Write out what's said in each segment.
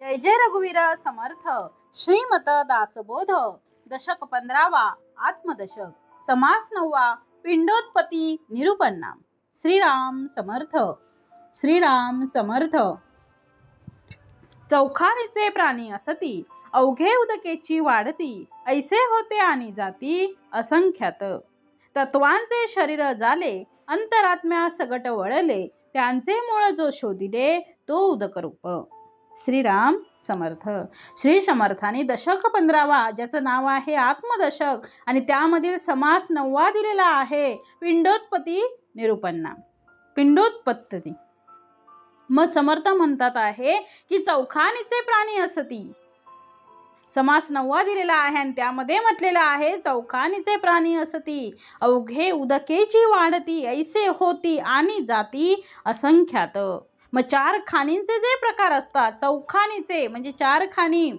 जय जय रघुवीर समर्थ. श्रीमत दासबोध. दशक 15वा आत्मदशक. समास 9वा पिंडोत्पत्ती निरूपणा. श्रीराम समर्थ. श्रीराम समर्थ. चौखानीचे प्राणी असती, अवघे उदकेची वाढती, ऐसे होते आणि जाती असंख्यात. तत्वांचे शरीर झाले, अंतरात्म्या सगट वळले, त्यांचे मूळ जो शोधिले तो उदकरूप. श्रीराम समर्थ. श्री समर्थांनी दशक 15वा, ज्याचं नाव आहे आत्मदशक, आणि त्यामधील समास 9वा दिलेला आहे पिंडोत्पत्ती निरूपणा. पिंडोत्पत्ती. मग समर्थ म्हणतात आहे की चौखानीचे प्राणी असती. समास 9वा दिलेला आहे आणि त्यामध्ये म्हटलेला आहे चौखानीचे प्राणी असती, अवघे उदकेची वाढती, ऐसे होती आणि जाती असंख्यात. मग 4 खाणींचे जे प्रकार असतात, चौखानीचे म्हणजे 4 खाणी,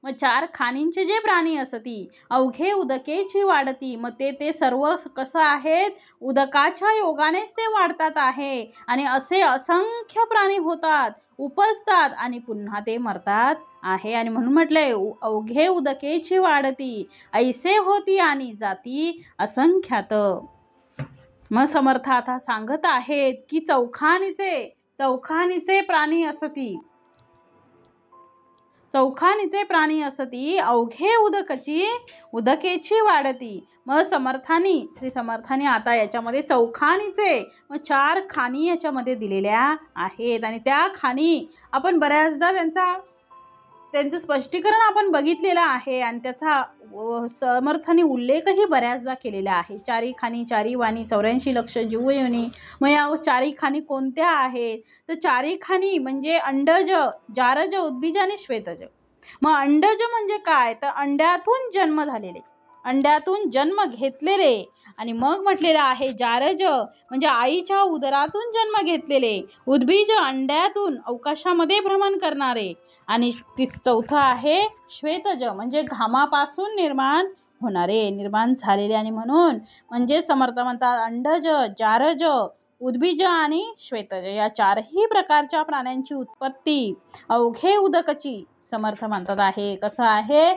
मग 4 खाणींचे जे प्राणी असती, अवघे उदकेची वाढती, मग ते सर्व कसं आहेत, उदकाच्या योगानेच ते वाढतात आहे. आणि असे असंख्य प्राणी होतात, उपजतात आणि पुन्हा ते मरतात आहे. आणि म्हणून म्हटलंय अवघे उदकेची वाढती, ऐसे होती आणि जाती असंख्यात. मग समर्थ आता सांगत आहेत की चौखानीचे प्राणी असती, चौखानीचे प्राणी असती, अवघे उदकेची वाढती. मग श्री समर्थांनी आता याच्यामध्ये चौखानीचे मग 4 खाणी याच्यामध्ये दिलेल्या आहेत. आणि त्या खाणी आपण बऱ्याचदा त्यांचं स्पष्टीकरण आपण बघितलेलं आहे आणि त्याचा समर्थांनी उल्लेखही बऱ्याचदा केलेला आहे. 4 खाणी, 4 वाणी, 84 लक्ष जीवयोनी. मग या 4 खाणी कोणत्या आहेत, तर 4 खाणी म्हणजे अंडज, जारज, उद्बीज आणि श्वेतज. मग अंडज म्हणजे काय, तर अंड्यातून जन्म झालेले, अंड्यातून जन्म घेतलेले. आणि मग म्हटलेलं आहे जारज म्हणजे आईच्या उदरातून जन्म घेतलेले. उद्बीज अंड्यातून अवकाशामध्ये भ्रमण करणारे. आणि 4थं आहे श्वेतज म्हणजे घामापासून निर्माण झालेले. आणि म्हणून म्हणजे समर्थ म्हणतात अंडज, जारज, उद्बीज आणि श्वेतज या 4ही प्रकारच्या प्राण्यांची उत्पत्ती अवघे उदकची समर्थ म्हणतात आहे. कसं आहे,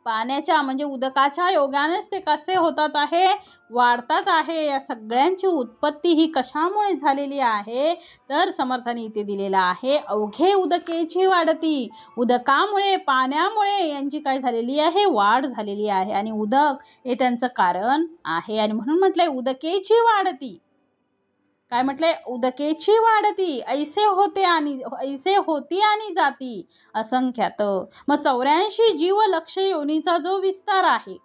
पाण्याच्या म्हणजे उदकाच्या योगानेच ते कसे होतात आहे, वाढतात आहे. या सगळ्यांची उत्पत्ती ही कशामुळे झालेली आहे, तर समर्थांनी इथे दिलेला आहे अवघे उदकेची वाढती, उदकामुळे, पाण्यामुळे यांची काय झालेली आहे, वाढ झालेली आहे. आणि उदक हे त्यांचं कारण आहे. आणि म्हणून म्हटलंय उदकेची वाढती. काय म्हटलंय, उदकेची वाढती, ऐसे होती आणि जाती असंख्यात. मग 84 जीव लक्ष योनीचा जो विस्तार आहे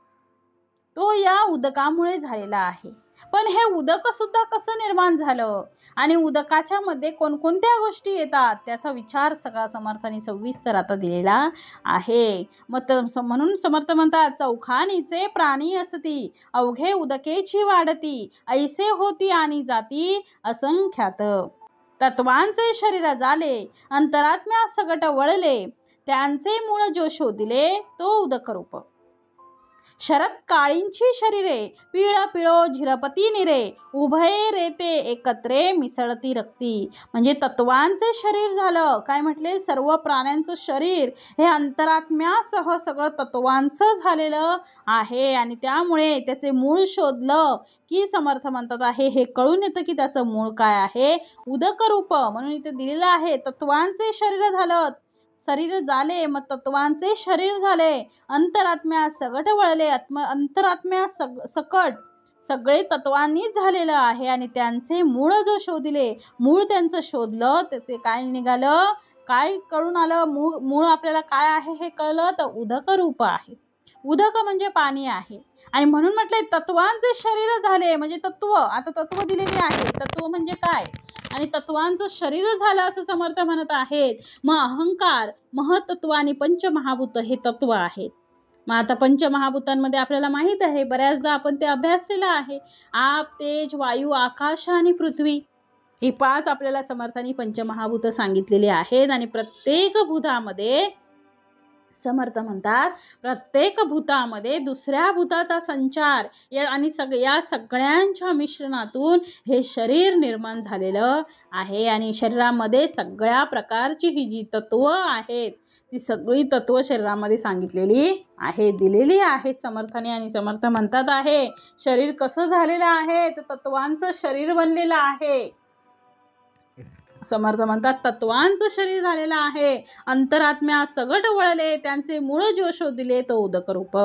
तो या उदकामुळे झालेला आहे. पण हे उदक सुद्धा कसं निर्माण झालं आणि उदकाच्या मध्ये कोणकोणत्या गोष्टी येतात त्याचा विचार सगळा समर्थांनी सविस्तर आता दिलेला आहे. मग म्हणून समर्थ म्हणतात चौखानीचे प्राणी असती, अवघे उदकेची वाढती, ऐसे होती आणि जाती असंख्यात. तत्वांचे शरीर झाले, अंतरात्म्या सगट वळले, त्यांचे मूळ जो शोधिले तो उदकरूप. शरद काळींची शरीरे, पीळ पिळो झिरपती निरे, उभये रेते एकत्रे मिसळती रक्ती. म्हणजे तत्वांचे शरीर झालं. काय म्हटले, सर्व प्राण्यांचं शरीर हे अंतरात्म्यासह सगळं तत्वांचं झालेलं आहे. आणि त्यामुळे त्याचे मूळ शोधलं की समर्थ म्हणतात आहे हे कळून येतं की त्याचं मूळ काय आहे, उदकरूप. म्हणून इथे दिलेलं आहे तत्वांचे शरीर झाले, मग तत्वांचे शरीर झाले, अंतरात्म्या सगट वळले, अंतरात्म्या सकट सगळे तत्वांनीच झालेलं आहे. आणि त्यांचे मूळ जो शोधिले, मूळ त्यांचं शोधलं तर ते काय निघालं, काय कळून आलं, मूळ आपल्याला काय आहे हे कळलं, तर उदकरूप आहे. उदक म्हणजे पाणी आहे. आणि म्हणून म्हटलंय तत्वांचे शरीर झाले म्हणजे तत्व. आता तत्व दिलेले आहे, तत्व म्हणजे काय, आणि तत्वांचं शरीर झालं असं समर्थ म्हणत आहेत. मग अहंकार, महतत्व आणि पंचमहाभूत हे तत्व आहेत. मग आता पंचमहाभूतांमध्ये आपल्याला माहित आहे, बऱ्याचदा आपण ते अभ्यासलेलं आहे. आप, तेज, वायू, आकाश आणि पृथ्वी ही 5 आपल्याला समर्थांनी पंचमहाभूत सांगितलेली आहेत. आणि प्रत्येक भूतामध्ये समर्थ म्हणतात प्रत्येक भूतामध्ये दुसऱ्या भूताचा संचार आणि या सगळ्यांच्या मिश्रणातून हे शरीर निर्माण झालेलं आहे आणि शरीरामध्ये सगळ्या प्रकारची ही जी तत्व आहेत ती सगळी तत्व शरीरामध्ये सांगितलेली आहे, दिलेली आहे समर्थाने. आणि समर्थ म्हणतात आहे शरीर कसं झालेलं आहे तर तत्वांचं शरीर बनलेलं आहे. समर्थ म्हणतात तत्वांचं शरीर झालेलं आहे, अंतरात्म्या सगट वळले, त्यांचे मूळ जो शोधिले तो उदक रूप.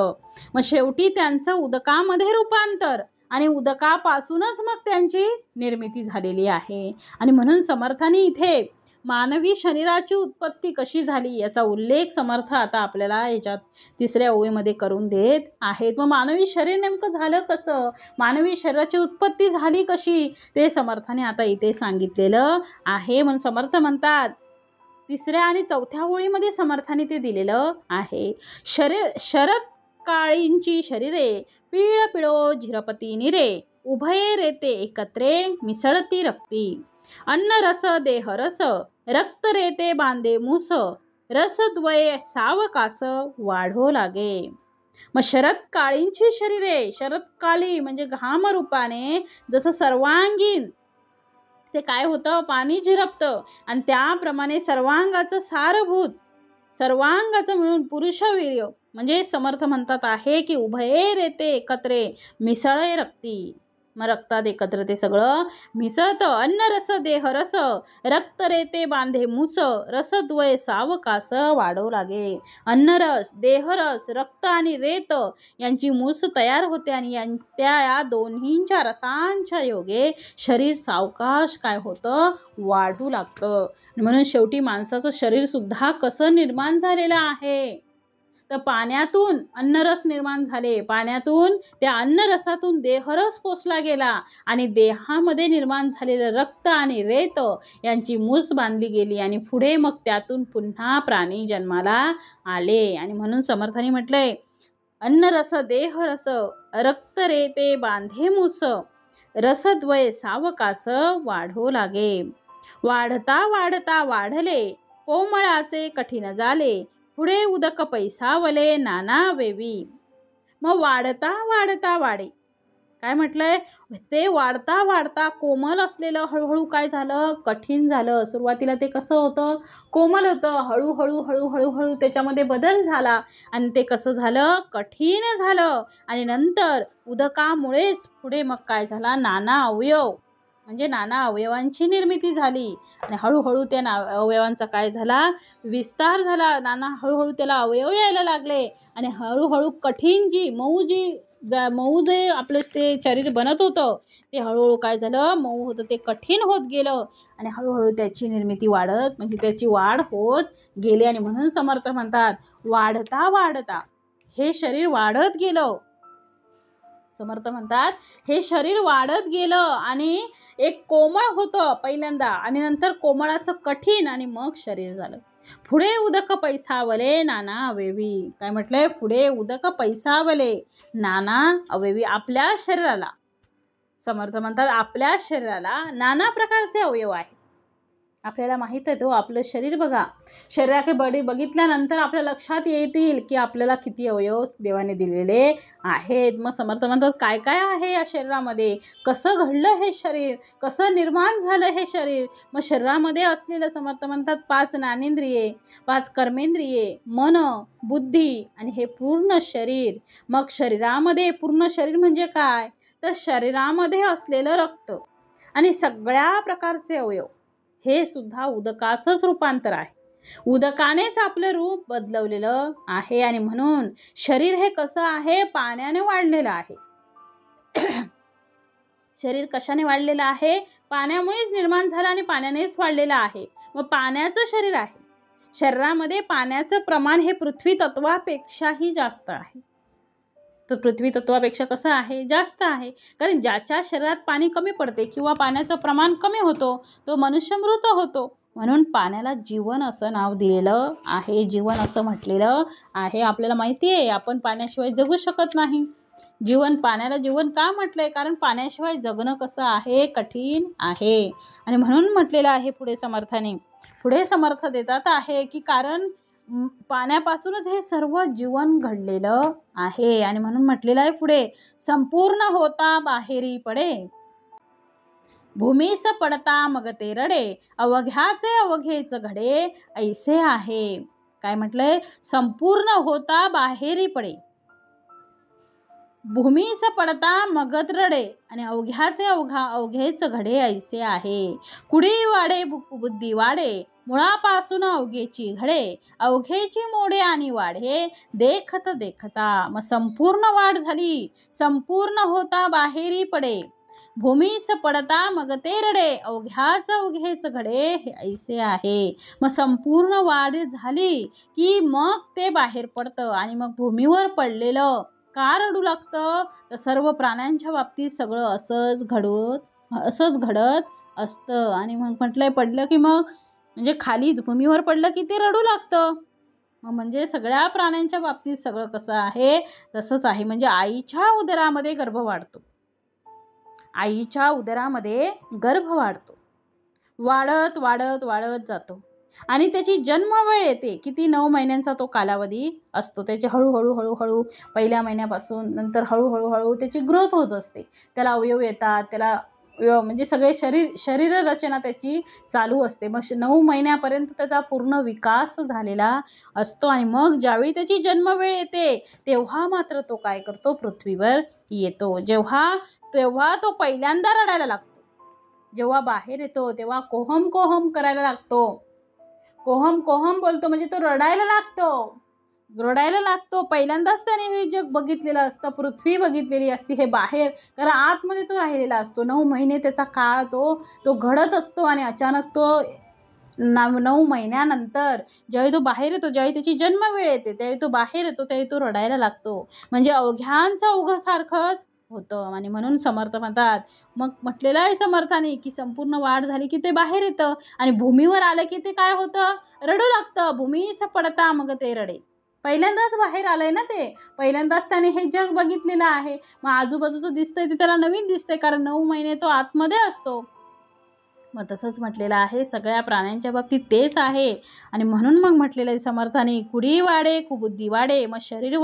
मग शेवटी त्यांचं उदकामध्ये रूपांतर आणि उदकापासूनच मग त्यांची निर्मिती झालेली आहे. आणि म्हणून समर्थाने इथे मानवी शरीराची उत्पत्ती कशी झाली याचा उल्लेख समर्थ आता आपल्याला याच्यात 3ऱ्या ओळीमध्ये करून देत आहेत. मग मानवी शरीर नेमकं झालं कसं, मानवी शरीराची उत्पत्ती झाली कशी ते समर्थाने आता इथे सांगितलेलं आहे. म्हणून समर्थ म्हणतात 3ऱ्या आणि 4थ्या ओळीमध्ये समर्थाने ते दिलेलं आहे. शरद काळींची शरीरे पिळ पिळो झिरपती निरे, उभये रेते एकत्रे मिसळती रक्ती, अन्न रस देह रस रक्त रेते बांधे मूस, रसद्वये सावकास वाढो लागे. मग शरद काळींची शरीरे, शरद काळी म्हणजे घाम रूपाने जसं सर्वांगीण ते काय होतं पाणी झिरपतं आणि त्याप्रमाणे सर्वांगाचं सारभूत सर्वांगाचं मिळून पुरुषवीर्य म्हणजे समर्थ म्हणतात आहे की उभये रेते एकत्रे मिसळे रक्ती. मग रक्तात एकत्र ते सगळं मिसळतं. अन्न रस देह रस रक्त रेते बांधे मूस, रसद्वय सावकास वाढवू लागे. अन्नरस देहरस रक्त आणि रेत यांची मूस तयार होते आणि या दोन्हींच्या रसांच्या योगे शरीर सावकाश काय होतं वाढू लागतं. म्हणून शेवटी माणसाचं शरीर सुद्धा कसं निर्माण झालेलं आहे तर पाण्यातून अन्नरस निर्माण झाले, पाण्यातून त्या अन्नरसातून देहरस पोसला गेला आणि देहामध्ये निर्माण झालेलं रक्त आणि रेत यांची मूस बांधली गेली आणि पुढे मग त्यातून पुन्हा प्राणी जन्माला आले. आणि म्हणून समर्थाने म्हटलंय अन्नरस देहरस रक्त रेते बांधे मूस, रसद्वय सावकास वाढो लागे. वाढता वाढता वाढले कोमळाचे कठीण झाले, पुढे उदक पैसावले नाना वेवी. मग वाढता वाढता वाढे काय म्हटलंय ते वाढता वाढता कोमल असलेलं हळूहळू काय झालं कठीण झालं. सुरुवातीला ते कसं होतं कोमल होतं, हळूहळू हळूहळू हळू त्याच्यामध्ये बदल झाला आणि ते कसं झालं कठीण झालं. आणि नंतर उदकामुळेच पुढे मग काय झाला नाना अवयव म्हणजे नाना अवयवांची निर्मिती झाली आणि हळूहळू त्या अवयवांचा काय झाला विस्तार झाला. नाना हळूहळू त्याला अवयव यायला लागले आणि हळूहळू कठीण मऊ जे आपलं ते शरीर बनत होतं ते हळूहळू काय झालं मऊ होतं ते कठीण होत गेलं आणि हळूहळू त्याची निर्मिती वाढत म्हणजे त्याची वाढ होत गेली. आणि म्हणून समर्थ म्हणतात वाढता वाढता हे शरीर वाढत गेलं. समर्थ म्हणतात हे शरीर वाढत गेलं आणि एक कोमळ होतं पहिल्यांदा आणि नंतर कोमळाचं कठीण आणि मग शरीर झालं. पुढे उदक पैसावले नाना अवयवी. काय म्हटलंय पुढे उदक पैसावले नाना अवयवी. आपल्या शरीराला समर्थ म्हणतात आपल्या शरीराला नाना प्रकारचे अवयव आहेत. आपल्याला माहीत आहे तो आपलं शरीर बघा शरीराकडे बघितल्यानंतर आपल्या लक्षात येतील की आपल्याला किती अवयव देवाने दिलेले आहेत. मग समर्थ म्हणतात काय काय आहे या शरीरामध्ये, कसं घडलं हे शरीर, कसं निर्माण झालं हे शरीर. मग शरीरामध्ये असलेलं समर्थ म्हणतात 5 ज्ञानेंद्रिये, 5 कर्मेंद्रिये, मन, बुद्धी आणि हे पूर्ण शरीर. मग शरीरामध्ये पूर्ण शरीर म्हणजे काय तर शरीरामध्ये असलेलं रक्त आणि सगळ्या प्रकारचे अवयव हे सुद्धा उदकाचंच रूपांतर आहे. उदकानेच आपलं रूप बदलवलेलं आहे आणि म्हणून शरीर हे कसं आहे पाण्याने वाढलेलं आहे. शरीर कशाने वाढलेलं आहे पाण्यामुळेच निर्माण झालं आणि पाण्यानेच वाढलेलं आहे. मग पाण्याचं शरीर आहे. शरीरामध्ये पाण्याचं प्रमाण हे पृथ्वी तत्वापेक्षाही जास्त आहे. तर पृथ्वी तत्वापेक्षा कसं आहे जास्त आहे कारण ज्याच्या शरीरात पाणी कमी पडते किंवा पाण्याचं प्रमाण कमी होतो तो मनुष्य मृत होतो. म्हणून पाण्याला जीवन असं नाव दिलेलं आहे, जीवन असं म्हटलेलं आहे. आपल्याला माहिती आहे आपण पाण्याशिवाय जगू शकत नाही. पाण्याला जीवन का म्हटलंय कारण पाण्याशिवाय जगणं कसं आहे कठीण आहे. आणि म्हणून म्हटलेलं आहे पुढे समर्थ देतात आहे की कारण पाण्यापासूनच हे सर्व जीवन घडलेलं आहे. आणि म्हणून म्हटलेलं आहे पुढे, संपूर्ण होता बाहेरी पडे, भूमीस पडता मग ते रडे, अवघ्याचे अवघेच घडे ऐसे आहे. काय म्हटलंय? संपूर्ण होता बाहेरी पडे, भूमीस पडता मगत रडे, आणि अवघ्याचे अवघेच घडे ऐसे आहे. कुडी वाडे बुद्धी वाडे, मुळापासून अवघेची घडे, अवघेची मोडे आणि वाढे देखत देखता. मग संपूर्ण वाढ झाली, संपूर्ण होता बाहेरी पडे, भूमीस पडता मग ते रडे, अवघ्याच अवघेच घडे हे ऐसे आहे. मग संपूर्ण वाढ झाली की मग ते बाहेर पडतं, आणि मग भूमीवर पडलेलं का रडू लागतं? तर सर्व प्राण्यांच्या बाबतीत सगळं असंच घडत असतं. आणि मग म्हटलंय पडलं की मग म्हणजे खाली भूमीवर पडलं की ते रडू लागतं. म्हणजे सगळ्या प्राण्यांच्या बाबतीत सगळं कसं आहे तसंच आहे. म्हणजे आईच्या उदरामध्ये गर्भ वाढतो, आईच्या उदरामध्ये गर्भ वाढतो, वाढत वाढत वाढत जातो, आणि त्याची जन्मवेळ येते. किती? 9 महिन्यांचा तो कालावधी असतो. त्याची हळूहळू हळूहळू पहिल्या महिन्यापासून नंतर हळूहळू त्याची ग्रोथ होत असते. त्याला अवयव येतात, त्याला म्हणजे सगळे शरीर रचना त्याची चालू असते. मग 9 महिन्यापर्यंत त्याचा पूर्ण विकास झालेला असतो. आणि मग ज्यावेळी त्याची जन्मवेळ येते तेव्हा मात्र तो काय करतो? पृथ्वीवर येतो. तेव्हा तो पहिल्यांदा रडायला लागतो. जेव्हा बाहेर येतो तेव्हा कोहम कोहम करायला लागतो. कोहम कोहम बोलतो म्हणजे तो रडायला लागतो. पहिल्यांदाच त्याने हे जग बघितलेलं असतं, पृथ्वी बघितलेली असते. हे बाहेर, कारण आतमध्ये तो राहिलेला असतो. 9 महिने त्याचा काळ तो घडत असतो. आणि अचानक तो 9 महिन्यानंतर ज्यावेळी तो बाहेर येतो, ज्यावेळी त्याची जन्मवेळ येते त्यावेळी तो बाहेर येतो, त्यावेळी तो रडायला लागतो. म्हणजे अवघ्यांचं अवघसारखंच होतं. आणि म्हणून समर्थ म्हणतात, मग म्हटलेलं आहे समर्थाने की संपूर्ण वाढ झाली की ते बाहेर येतं, आणि भूमीवर आलं की ते काय होतं? रडू लागतं. भूमीस पडता मग ते रडे. पहिल्यांदाच बाहेर आलंय ना ते, पहिल्यांदाच त्याने हे जग बघितलेलं आहे. मग आजूबाजूचं दिसतंय ते त्याला नवीन दिसतंय, कारण 9 महिने तो आतमध्ये असतो. मग तसंच म्हटलेलं आहे सगळ्या प्राण्यांच्या बाबतीत तेच आहे. आणि म्हणून मग म्हटलेलं आहे समर्थाने, कुडी वाढे कुबुद्धी वाढे, मग शरीर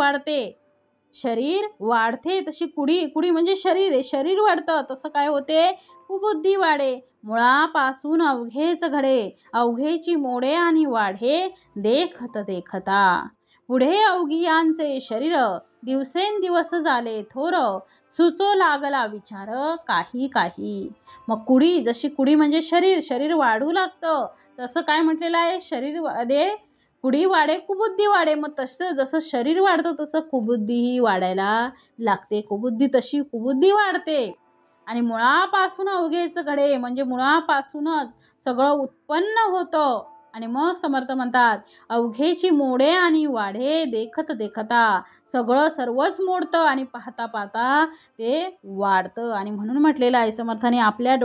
वाढते तशी कुडी म्हणजे शरीर आहे, शरीर वाढतं तसं काय होते? कुबुद्धी वाढे, मुळापासून अवघेच घडे, अवघेची मोडे आणि वाढे देखत देखता. पुढे अवघियांचे शरीर, दिवसेंदिवस झाले थोर, सुचो लागला विचार काही काही. मग जशी कुडी म्हणजे शरीर वाढू लागतं, तसं काय म्हटलेलं आहे? शरीर वाढे कुडी वाढे कुबुद्धी वाढे. मग तसं जसं शरीर वाढतं तसं कुबुद्धीही वाढायला लागते. कुबुद्धी वाढते. आणि मुळापासून अवघेच घडे, म्हणजे मुळापासूनच सगळं उत्पन्न होतं. आणि मग समर्थ म्हणतात, अवघेची मोडे आणि वाढे देखत देखता. सर्वच मोडतं आणि पाहता पाहता ते वाढतं. आणि म्हणून म्हटलेलं आहे समर्थाने, आपल्या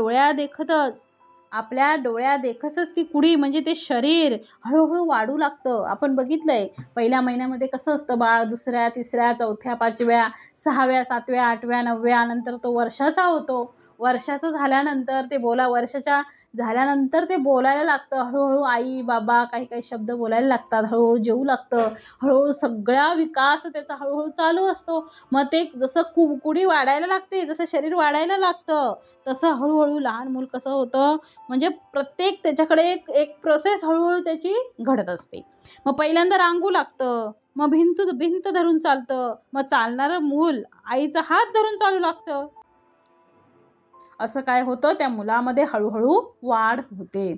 डोळ्या देखतच ती कुडी म्हणजे ते शरीर हळूहळू वाढू लागतं. आपण बघितलंय पहिल्या महिन्यामध्ये कसं असतं बाळ, दुसऱ्या तिसऱ्या चौथ्या 5व्या 6व्या 7व्या 8व्या 9व्या नंतर तो वर्षाचा होतो. वर्षाचं झाल्यानंतर वर्षाच्या झाल्यानंतर ते बोलायला लागतं. हळूहळू आई बाबा काही काही शब्द बोलायला लागतात, हळूहळू जेवू लागतं, हळूहळू सगळा विकास त्याचा हळूहळू चालू असतो. मग ते जसं कुडी वाढायला लागते, जसं शरीर वाढायला लागतं, तसं हळूहळू लहान मूल कसं होतं? म्हणजे प्रत्येक त्याच्याकडे एक प्रोसेस हळूहळू त्याची घडत असते. मग पहिल्यांदा रांगू लागतं, मग भिंत धरून चालतं, मग चालणारं मूल आईचा हात धरून चालू लागतं. असं काय होतं? त्या मुलामध्ये हळूहळू वाढ होते.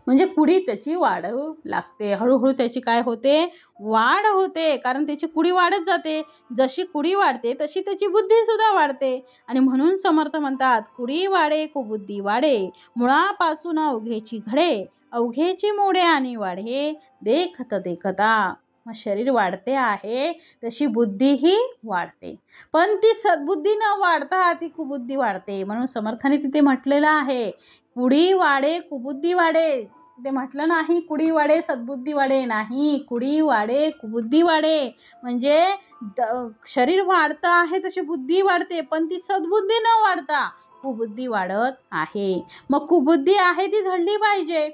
म्हणजे कुडी त्याची वाढू लागते, हळूहळू त्याची काय होते? वाढ होते. कारण त्याची कुडी वाढत जाते. जशी कुडी वाढते तशी त्याची बुद्धी सुद्धा वाढते. आणि म्हणून समर्थ म्हणतात, कुडी वाढे कुबुद्धी वाढे, मुळापासून अवघेची घडे, अवघेची मोडे आणि वाढे देखत देखता. मग शरीर वाढते आहे तशी बुद्धीही वाढते, पण ती सद्बुद्धी न वाढता ती कुबुद्धी वाढते. म्हणून समर्थाने तिथे म्हटलेलं आहे, कुडी वाढे कुबुद्धी वाढे. ते म्हटलं नाही कुडी वाढे सद्बुद्धी वाढे, नाही, कुडी वाढे कुबुद्धी वाढे. म्हणजे शरीर वाढतं आहे तशी बुद्धी वाढते, पण ती सद्बुद्धी न वाढता कुबुद्धी वाढत आहे. मग कुबुद्धी आहे ती झडली पाहिजे.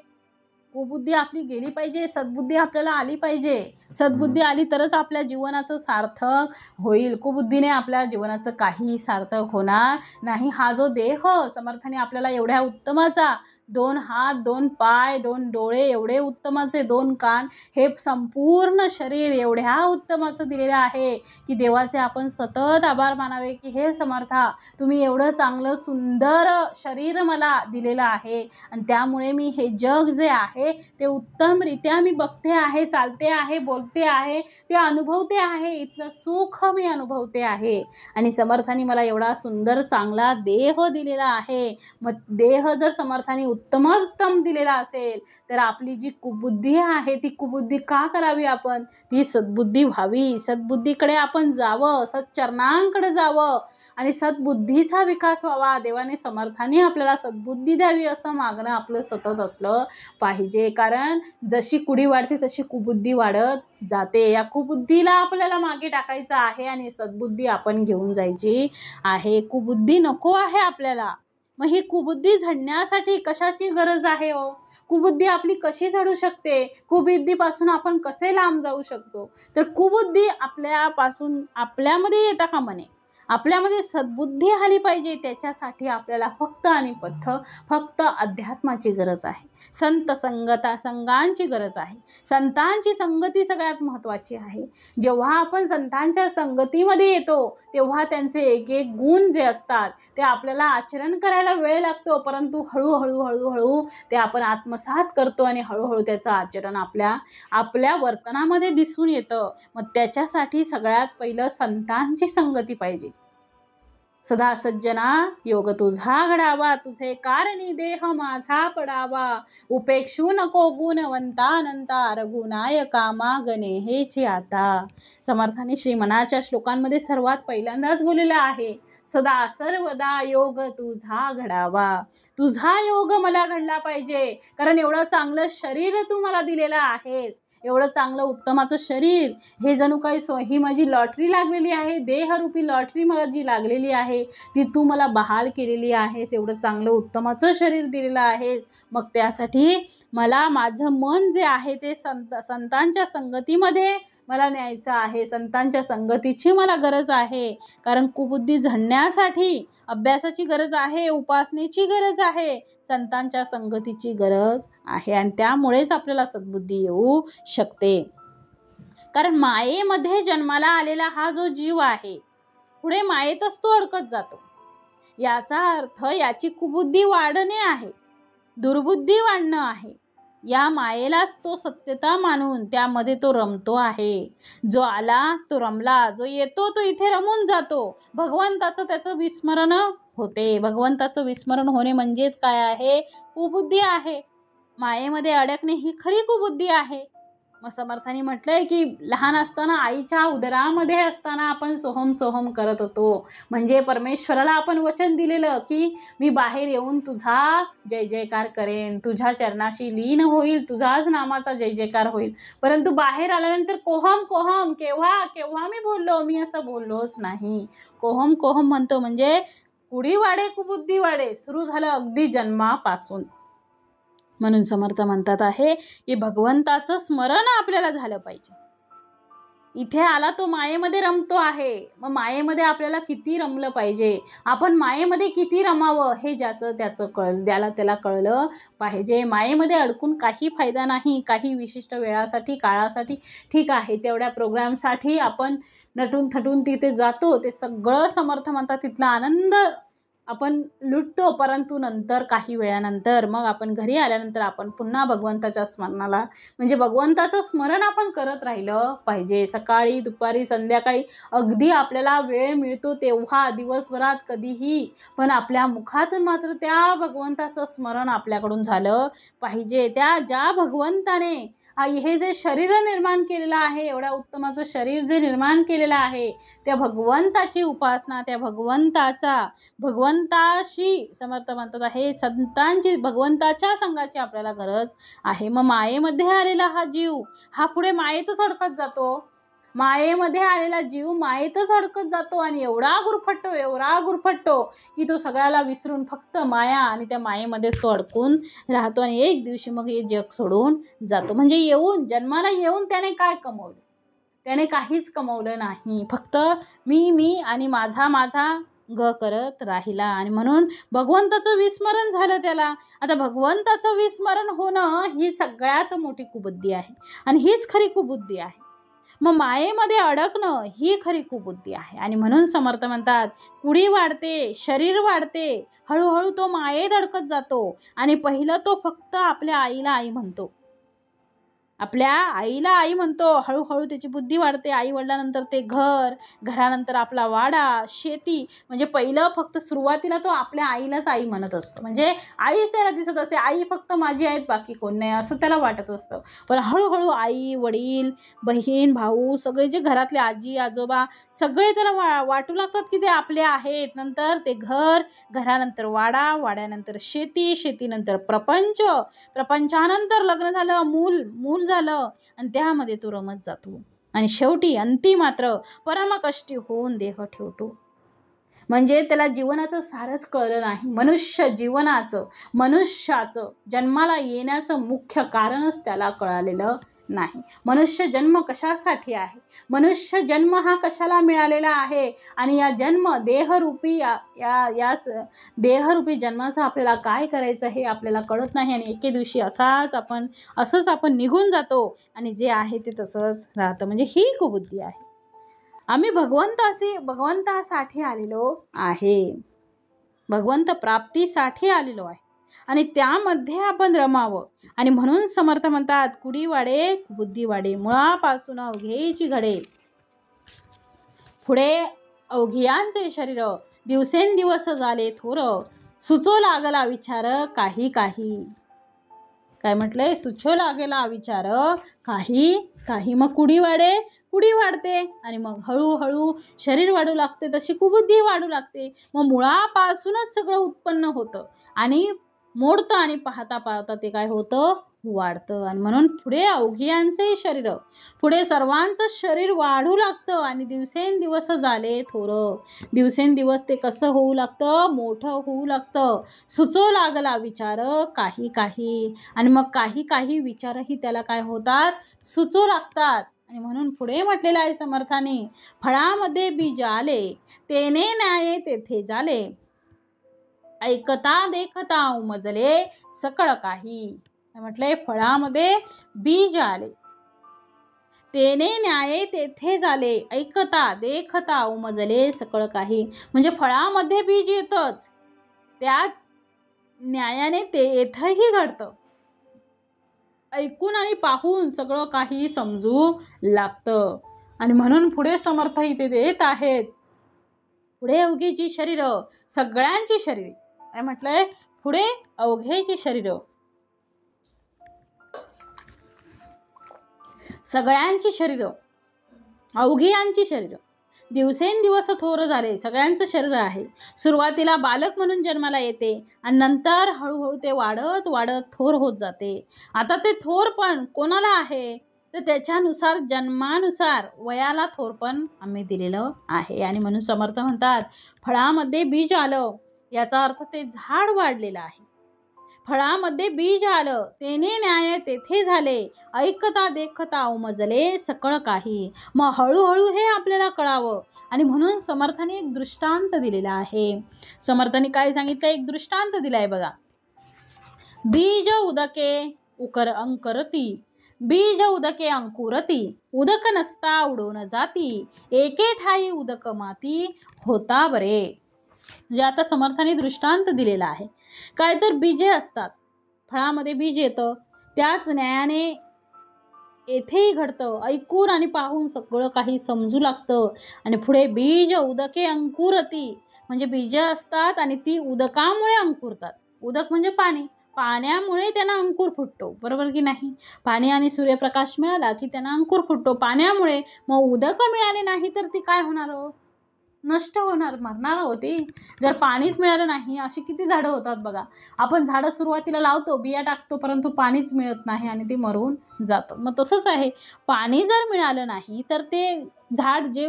कुबुद्धी आपली गेली पाहिजे, सद्बुद्धी आपल्याला आली पाहिजे. सद्बुद्धी आली तरच आपल्या जीवनाचं सार्थक होईल. कुबुद्धीने आपल्या जीवनाचं काही सार्थक होणार नाही. हा जो देह समर्थाने आपल्याला एवढ्या उत्तमाचा, 2 हात, 2 पाय, 2 डोळे, एवढे उत्तमाचे 2 कान, हे संपूर्ण शरीर एवढ्या उत्तमाचं दिलेलं आहे की देवाचे आपण सतत आभार मानावे की हे समर्था, तुम्ही एवढं चांगलं सुंदर शरीर मला दिलेलं आहे आणि त्यामुळे मी हे जग जे आहे ते उत्तमरित्या मी बघते आहे, चालते आहे, बोलते आहे, ते अनुभवते आहे, इथलं सुख मी अनुभवते आहे. आणि समर्थाने मला एवढा सुंदर चांगला देह दिलेला आहे. मग देह जर समर्थाने उत्तमोत्तम दिलेला असेल तर आपली जी कुबुद्धी आहे ती कुबुद्धी का करावी आपण? ती सद्बुद्धी व्हावी. सद्बुद्धीकडे आपण जावं, सच्चरणांकडे जावं आणि सद्बुद्धीचा विकास व्हावा. देवाने समर्थाने आपल्याला सद्बुद्धी द्यावी असं मागणं आपलं सतत असलं पाहिजे. कारण जशी कुडी वाढते तशी कुबुद्धी वाढत जाते. या कुबुद्धीला आपल्याला मागे टाकायचं आहे आणि सद्बुद्धी आपण घेऊन जायची आहे. कुबुद्धी नको आहे आपल्याला. मग ही कुबुद्धी झडण्यासाठी कशाची गरज आहे हो? कुबुद्धी आपली कशी झडू शकते? कुबुद्धीपासून आपण कसे लांब जाऊ शकतो? तर कुबुद्धी आपल्यापासून आपल्यामध्ये येता कामा नये. आपल्यामध्ये सद्बुद्धी आली पाहिजे. त्याच्यासाठी आपल्याला फक्त आणि फक्त अध्यात्माची गरज आहे. संघांची गरज आहे. संतांची संगती सगळ्यात महत्त्वाची आहे. जेव्हा आपण संतांच्या संगतीमध्ये येतो तेव्हा त्यांचे एक एक गुण जे असतात ते आपल्याला आचरण करायला वेळ लागतो, परंतु हळूहळू ते आपण आत्मसात करतो आणि हळूहळू त्याचं आचरण आपल्या वर्तनामध्ये दिसून येतं. मग त्याच्यासाठी सगळ्यात पहिलं संतांची संगती पाहिजे. सदा सज्जना योग तुझा घडावा, तुझे कारणी देह माझा पडावा, उपेक्षू नको गुणवंतानंता, रघुनायका मागणे हेची आता. समर्थाने श्रीमनाच्या श्लोकांमध्ये सर्वात पहिल्यांदाच बोललेलं आहे, सदा सर्वदा योग तुझा घडावा. तुझा योग मला घडला पाहिजे. कारण एवढं चांगलं शरीर तू मला दिलेलं आहेस. एवढं चांगलं उत्तमाचं शरीर हे जणू काही ही माझी लॉटरी लागलेली आहे. देहरूपी लॉटरी मला जी लागलेली आहे ती तू मला बहाल केलेली आहेस. एवढं चांगलं उत्तमाचं शरीर दिलेलं आहेस. मग त्यासाठी मला माझं मन जे आहे ते संतांच्या संगतीमध्ये मला न्यायचं आहे. संतांच्या संगतीची मला गरज आहे. कारण कुबुद्धी झडण्यासाठी अभ्यासाची गरज आहे, उपासनेची गरज आहे, संतांच्या संगतीची गरज आहे. आणि त्यामुळेच आपल्याला सद्बुद्धी येऊ शकते. कारण मायेमध्ये जन्माला आलेला हा जो जीव आहे पुढे मायेतच तो अडकत जातो. याचा अर्थ याची कुबुद्धी वाढणे आहे, दुर्बुद्धी वाढणं आहे. या मायेलाच तो सत्यता मानून त्यामध्ये तो रमतो आहे. जो आला तो रमला, जो येतो तो इथे रमून जातो. भगवंताचं त्याचं विस्मरण होते. भगवंताचं विस्मरण होणे म्हणजेच काय आहे? कुबुद्धी आहे. मायेमध्ये अडकणे ही खरी कुबुद्धी आहे. मग समर्थांनी म्हटलंय की लहान असताना आईच्या उदरामध्ये असताना आपण सोहम सोहम करत होतो. म्हणजे परमेश्वराला आपण वचन दिलेलं की मी बाहेर येऊन तुझा जय जयकार करेन, तुझ्या चरणाशी लीन होईल, तुझाच नामाचा जय जयकार होईल. परंतु बाहेर आल्यानंतर कोहम कोहम, केव्हा मी बोललो? मी असं बोललोच नाही. कोहम कोहम म्हणतो म्हणजे कुडी वाढे कुबुद्धी वाढे सुरू झालं अगदी जन्मापासून. म्हणून समर्थ म्हणतात आहे की भगवंताचं स्मरण आपल्याला झालं पाहिजे. इथे आला तो मायेमध्ये रमतो आहे. मग मायेमध्ये आपल्याला किती रमलं पाहिजे, आपण मायेमध्ये किती रमावं हे ज्याचं त्याचं त्याला कळलं पाहिजे. मायेमध्ये अडकून काही फायदा नाही. काही विशिष्ट वेळासाठी काळासाठी ठीक आहे, तेवढ्या प्रोग्रामसाठी आपण नटून थटून तिथे जातो, ते सगळं समर्थ म्हणतात तिथला आनंद आपण लुटतो. परंतु नंतर काही वेळानंतर मग आपण घरी आल्यानंतर आपण पुन्हा भगवंताच्या स्मरणाला म्हणजे भगवंताचं स्मरण आपण करत राहिलं पाहिजे. सकाळी, दुपारी, संध्याकाळी अगदी आपल्याला वेळ मिळतो तेव्हा, दिवसभरात कधीही, पण आपल्या मुखातून मात्र त्या भगवंताचं स्मरण आपल्याकडून झालं पाहिजे. ज्या भगवंताने हे जे शरीर निर्माण केलेलं आहे, एवढ्या उत्तमाचं शरीर जे निर्माण केलेलं आहे, त्या भगवंताची उपासना, त्या भगवंताशी समर्थ म्हणतात आहे संतांची, भगवंताच्या संघाची आपल्याला गरज आहे. मग मायेमध्ये आलेला हा जीव हा पुढे मायेतच अडकत जातो. मायेमध्ये आलेला जीव मायेतच अडकत जातो आणि एवढा गुरफटतो की तो सगळ्याला विसरून फक्त माया आणि त्या मायेमध्येच तो अडकून राहतो आणि एक दिवशी मग हे जग सोडून जातो. म्हणजे जन्माला येऊन त्याने काय कमवलं? त्याने काहीच कमवलं नाही. फक्त मी आणि माझा करत राहिला आणि म्हणून भगवंताचं विस्मरण झालं त्याला. आता भगवंताचं विस्मरण होणं ही सगळ्यात मोठी कुबुद्धी आहे आणि हीच खरी कुबुद्धी आहे. मग मायेमध्ये अडकणं ही खरी कुबुद्धी आहे आणि म्हणून समर्थ म्हणतात, कुडी वाढते, शरीर वाढते, हळूहळू तो मायेत अडकत जातो आणि पहिलं तो फक्त आपल्या आईला आई म्हणतो. आपल्या आईला आई म्हणतो. हळूहळू त्याची बुद्धी वाढते. आई वडिलांनंतर ते घरानंतर आपला वाडा, शेती. म्हणजे पहिलं फक्त सुरुवातीला तो आपल्या आईलाच आई म्हणत असतो. म्हणजे आईच त्याला दिसत असते. आई फक्त माझी आहेत, बाकी कोण नाही असं त्याला वाटत असतं. पण हळूहळू आई, वडील, बहीण, भाऊ सगळे जे घरातले आजी आजोबा सगळे त्याला वाटू लागतात की ते आपले आहेत. नंतर ते घरानंतर वाडा, वाड्यानंतर शेती, शेतीनंतर प्रपंच, प्रपंचानंतर लग्न झालं, मूल झालं आणि त्यामध्ये तो रमत जातो आणि शेवटी अंतिमात्र परमकष्टी होऊन देह ठेवतो. म्हणजे त्याला जीवनाचं सारच कळलं नाही. मनुष्याचं जन्माला येण्याचं मुख्य कारणच त्याला कळालेलं नाही. मनुष्य जन्म कशासाठी आहे? मनुष्य जन्म हा कशाला मिळालेला आहे? आणि या देहरूपी देहरूपी जन्माचं आपल्याला काय करायचं हे आपल्याला कळत नाही आणि एके दिवशी असंच आपण निघून जातो आणि जे आहे ते तसंच राहतं. म्हणजे ही कुबुद्धी आहे. आम्ही भगवंतासाठी आलेलो आहे, भगवंत प्राप्तीसाठी आलेलो आहे आणि त्यामध्ये आपण रमावं. आणि म्हणून समर्थ म्हणतात, कुडी वाढे बुद्धी वाढे, मुळापासून अवघेची घडे. पुढे अवघियांचे शरीर दिवसेंदिवस झाले थोर, सुचो लागला विचार काही. काय म्हटलंय? सुचो लागेला विचार काही. मग कुडी वाढते आणि मग हळूहळू शरीर वाढू लागते, तशी कुबुद्धी वाढू लागते. मग मुळापासूनच सगळं उत्पन्न होतं आणि मोडतं आणि पाहता ते काय होतं? वाढतं. आणि म्हणून पुढे अवघियांचे शरीर, पुढे सर्वांचं शरीर वाढू लागतं आणि दिवसेंदिवस झाले थोर. दिवसेंदिवस ते कसं होऊ लागतं? मोठं होऊ लागतं. सुचो लागला विचार काही. आणि मग काही विचारही त्याला काय होतात? सुचू लागतात. आणि म्हणून पुढे म्हटलेलं आहे समर्थाने, फळामध्ये बीज आले, तेने न्याये तेथे झाले, ऐकता देखता उमजले सकळ काही. म्हटले फळामध्ये बीज आले, तेने न्याये तेथे झाले, ऐकता देखता उमजले सकळ काही. म्हणजे फळामध्ये बीज येतच, त्या न्यायाने ते येथही घडतं. ऐकून आणि पाहून सगळं काही समजू लागतं. आणि म्हणून पुढे समर्थ इथे देत आहेत, पुढे अवघेची शरीर, सगळ्यांची शरीर. काय म्हटलंय? पुढे अवघेची शरीर, सगळ्यांची शरीर, अवघियांची शरीर दिवसेंदिवस थोर झाले. सगळ्यांचं शरीर आहे. सुरुवातीला बालक म्हणून जन्माला येते आणि नंतर हळूहळू ते वाढत थोर होत जाते. आता ते थोर पण कोणाला आहे? तर त्याच्यानुसार, जन्मानुसार वयाला थोरपण आम्ही दिलेलं आहे. आणि म्हणून समर्थ म्हणतात, फळामध्ये बीज आलं, याचा अर्थ ते झाड वाढलेलं आहे. फळामध्ये बीज आलं, तेने न्याय तेथे झाले, ऐकता देखता उमजले सकळ काही. मग हळूहळू हे आपल्याला कळावं. आणि म्हणून समर्थाने एक दृष्टांत दिलेला आहे. समर्थाने काय सांगितलं? एक दृष्टांत दिलाय बघा. बीज उदके अंकुरती, बीज उदके अंकुरती, उदक नसता उडून जाती, एके ठाई उदक माती होता बरे. म्हणजे आता समर्थाने दृष्टांत दिलेला आहे. काय तर बीजे असतात, फळामध्ये बीज येतं, त्याच न्यायाने येथेही घडतं. ऐकून आणि पाहून सगळं काही समजू लागतं. आणि पुढे बीज उदके अंकुरती, म्हणजे बीज असतात आणि ती उदकामुळे अंकुरतात. उदक म्हणजे पाणी, पाण्यामुळे त्यांना अंकुर फुटतो, बरोबर की नाही? पाणी आणि सूर्यप्रकाश मिळाला की त्यांना अंकुर फुटतो पाण्यामुळे. मग उदक मिळाले नाही तर ती काय होणार? नष्ट होणार, मरणार होती. जर पाणीच मिळालं नाही, अशी किती झाडं होतात बघा. आपण झाडं सुरुवातीला लावतो, बिया टाकतो, परंतु पाणीच मिळत नाही आणि ते मरून जातं. मग तसंच आहे, पाणी जर मिळालं नाही तर ते झाड जे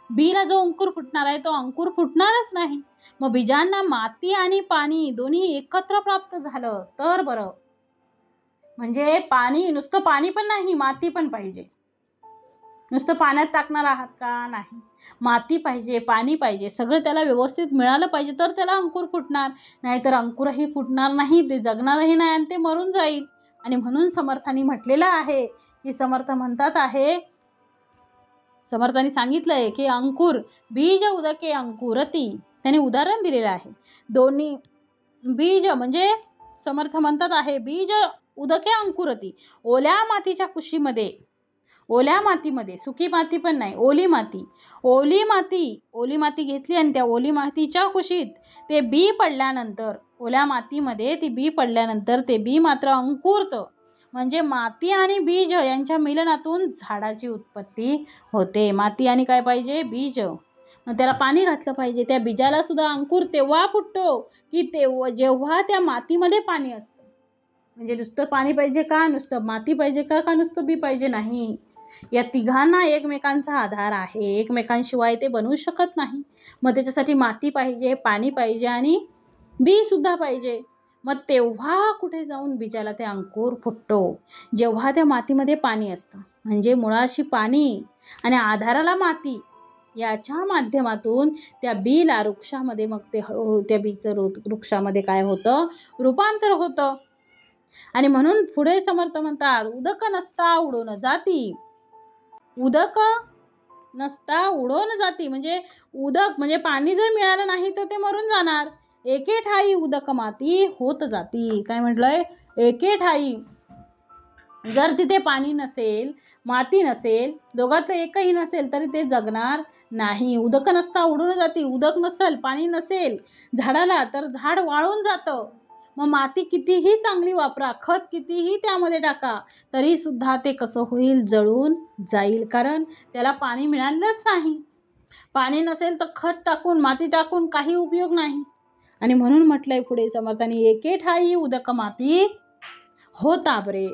बीला जो अंकुर फुटणार आहे तो अंकुर फुटणारच नाही. मग बीजांना माती आणि पाणी दोन्ही एकत्र प्राप्त झालं तर बरं. म्हणजे पाणी, नुसतं पाणी पण नाही, माती पण पाहिजे. नुसतं पाण्यात टाकणार आहात का? नाही, माती पाहिजे, पाणी पाहिजे, सगळं त्याला व्यवस्थित मिळालं पाहिजे तर त्याला अंकुर फुटणार. नाहीतर अंकुरही फुटणार नाही, ते जगणारही नाही आणि ते मरून जाईल. आणि म्हणून समर्थांनी म्हटलेलं आहे की समर्थ म्हणतात आहे, समर्थांनी सांगितलंय की अंकुर बीज उदके अंकुरती. त्याने उदाहरण दिलेलं आहे. दोन्ही बीज म्हणजे समर्थ म्हणतात आहे बीज उदके अंकुरती. ओल्या मातीच्या कुशीमध्ये, ओल्या मातीमध्ये, सुकी माती पण नाही, ओली माती, ओली माती घेतली आणि त्या ओली मातीच्या कुशीत ते बी पडल्यानंतर, ओल्या मातीमध्ये ती बी पडल्यानंतर ते बी मात्र अंकुरतं. म्हणजे माती आणि बीज यांच्या मिलनातून झाडाची उत्पत्ती होते. माती आणि काय पाहिजे? बीज. मग त्याला पाणी घातलं पाहिजे. त्या बीजाला सुद्धा अंकुर तेव्हा फुटतो की जेव्हा त्या मातीमध्ये पाणी असतं. म्हणजे नुसतं पाणी पाहिजे का? नुसतं माती पाहिजे का? का नुसतं बी पाहिजे? नाही, या तिघांना एकमेकांचा आधार आहे. एकमेकांशिवाय ते बनवू शकत नाही. मग त्याच्यासाठी माती पाहिजे, पाणी पाहिजे आणि बी सुद्धा पाहिजे. मग तेव्हा कुठे जाऊन बीजाला ते अंकुर फुटतो, जेव्हा त्या मातीमध्ये पाणी असतं. म्हणजे मुळाशी पाणी आणि आधाराला माती, याच्या माध्यमातून त्या बीला वृक्षामध्ये, मग ते हळूहळू त्या बीचं वृक्षामध्ये काय होतं? रूपांतर होतं. आणि म्हणून पुढे समर्थ म्हणतात, उदक नसता उडून जाती. उदक नसता उडून जाती म्हणजे उदक म्हणजे पाणी जर मिळालं नाही तर ते मरून जाणार. एके ठाई उदक माती होत जाती. काय म्हटलंय? एके ठाई. जर तिथे पाणी नसेल, माती नसेल, दोघातलं एकही नसेल तरी ते जगणार नाही. उदक नसता उडून जाती. उदक नसेल, पाणी नसेल झाडाला तर झाड वाळून जातं. मग माती कितीही चांगली वापरा, खत कितीही त्यामध्ये टाका, तरी सुद्धा ते कसं होईल? जळून जाईल. कारण त्याला पाणी मिळालंच नाही. पाणी नसेल तर खत टाकून, माती टाकून काही उपयोग नाही. आणि म्हणून म्हटलंय पुढे समर्थांनी, एके ठाई उदक माती होता बरे.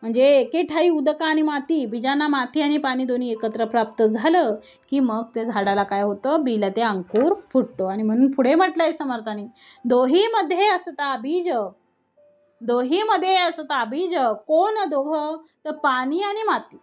म्हणजे एके ठाई उदक आणि माती, बीजांना माती आणि पाणी दोन्ही एकत्र प्राप्त झालं की मग ते झाडाला काय होतं? बीला ते अंकुर फुटतो. आणि म्हणून पुढे म्हटलंय समर्थांनी, दोहीमध्ये असता बीज, दोहीमध्ये असता बीज, कोण दोघं? तर पाणी आणि माती.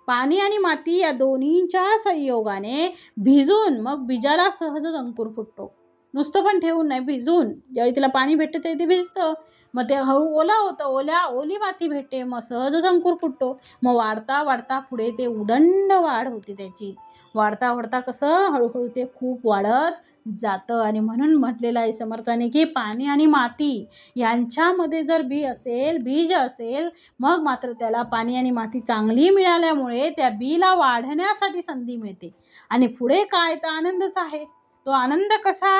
पाणी आणि माती या दोन्हींच्या संयोगाने भिजून मग बीजाला सहजच अंकुर फुटतो. नुसतं पण ठेवून नाही, भिजून. ज्यावेळी तिला पाणी भेटतं ते भिजतं, मग ते हळू ओला होतं, ओली माती भेटते, मग सहजच अंकुर फुटतो. मग वाढता वाढता पुढे ते उदंड वाढ होती त्याची. वाढता वाढता कसं हळूहळू ते खूप वाढत जातं. आणि म्हणून म्हटलेलं आहे समर्थाने की पाणी आणि माती यांच्यामध्ये जर बीज असेल, मग मात्र त्याला पाणी आणि माती चांगली मिळाल्यामुळे त्या बीला वाढण्यासाठी संधी मिळते. आणि पुढे काय? तर आनंदच आहे. तो आनंद कसा?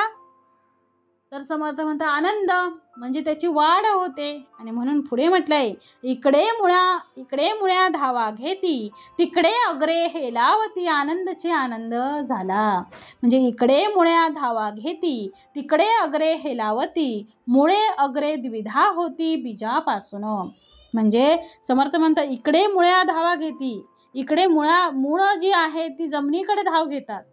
तर समर्थ म्हणतात, आनंद म्हणजे त्याची वाढ होते. आणि म्हणून पुढे म्हटलंय, इकडे मुळ्या धावा घेती, तिकडे अग्रे हेलावती, आनंदचे आनंद झाला. म्हणजे इकडे मुळ्या धावा घेती, तिकडे अग्रे हेलावती, मुळे अग्रे द्विधा होती बीजापासून. म्हणजे समर्थ म्हणतात, इकडे मुळ्या धावा घेती, इकडे मूळ जी आहे ती जमिनीकडे धाव घेतात.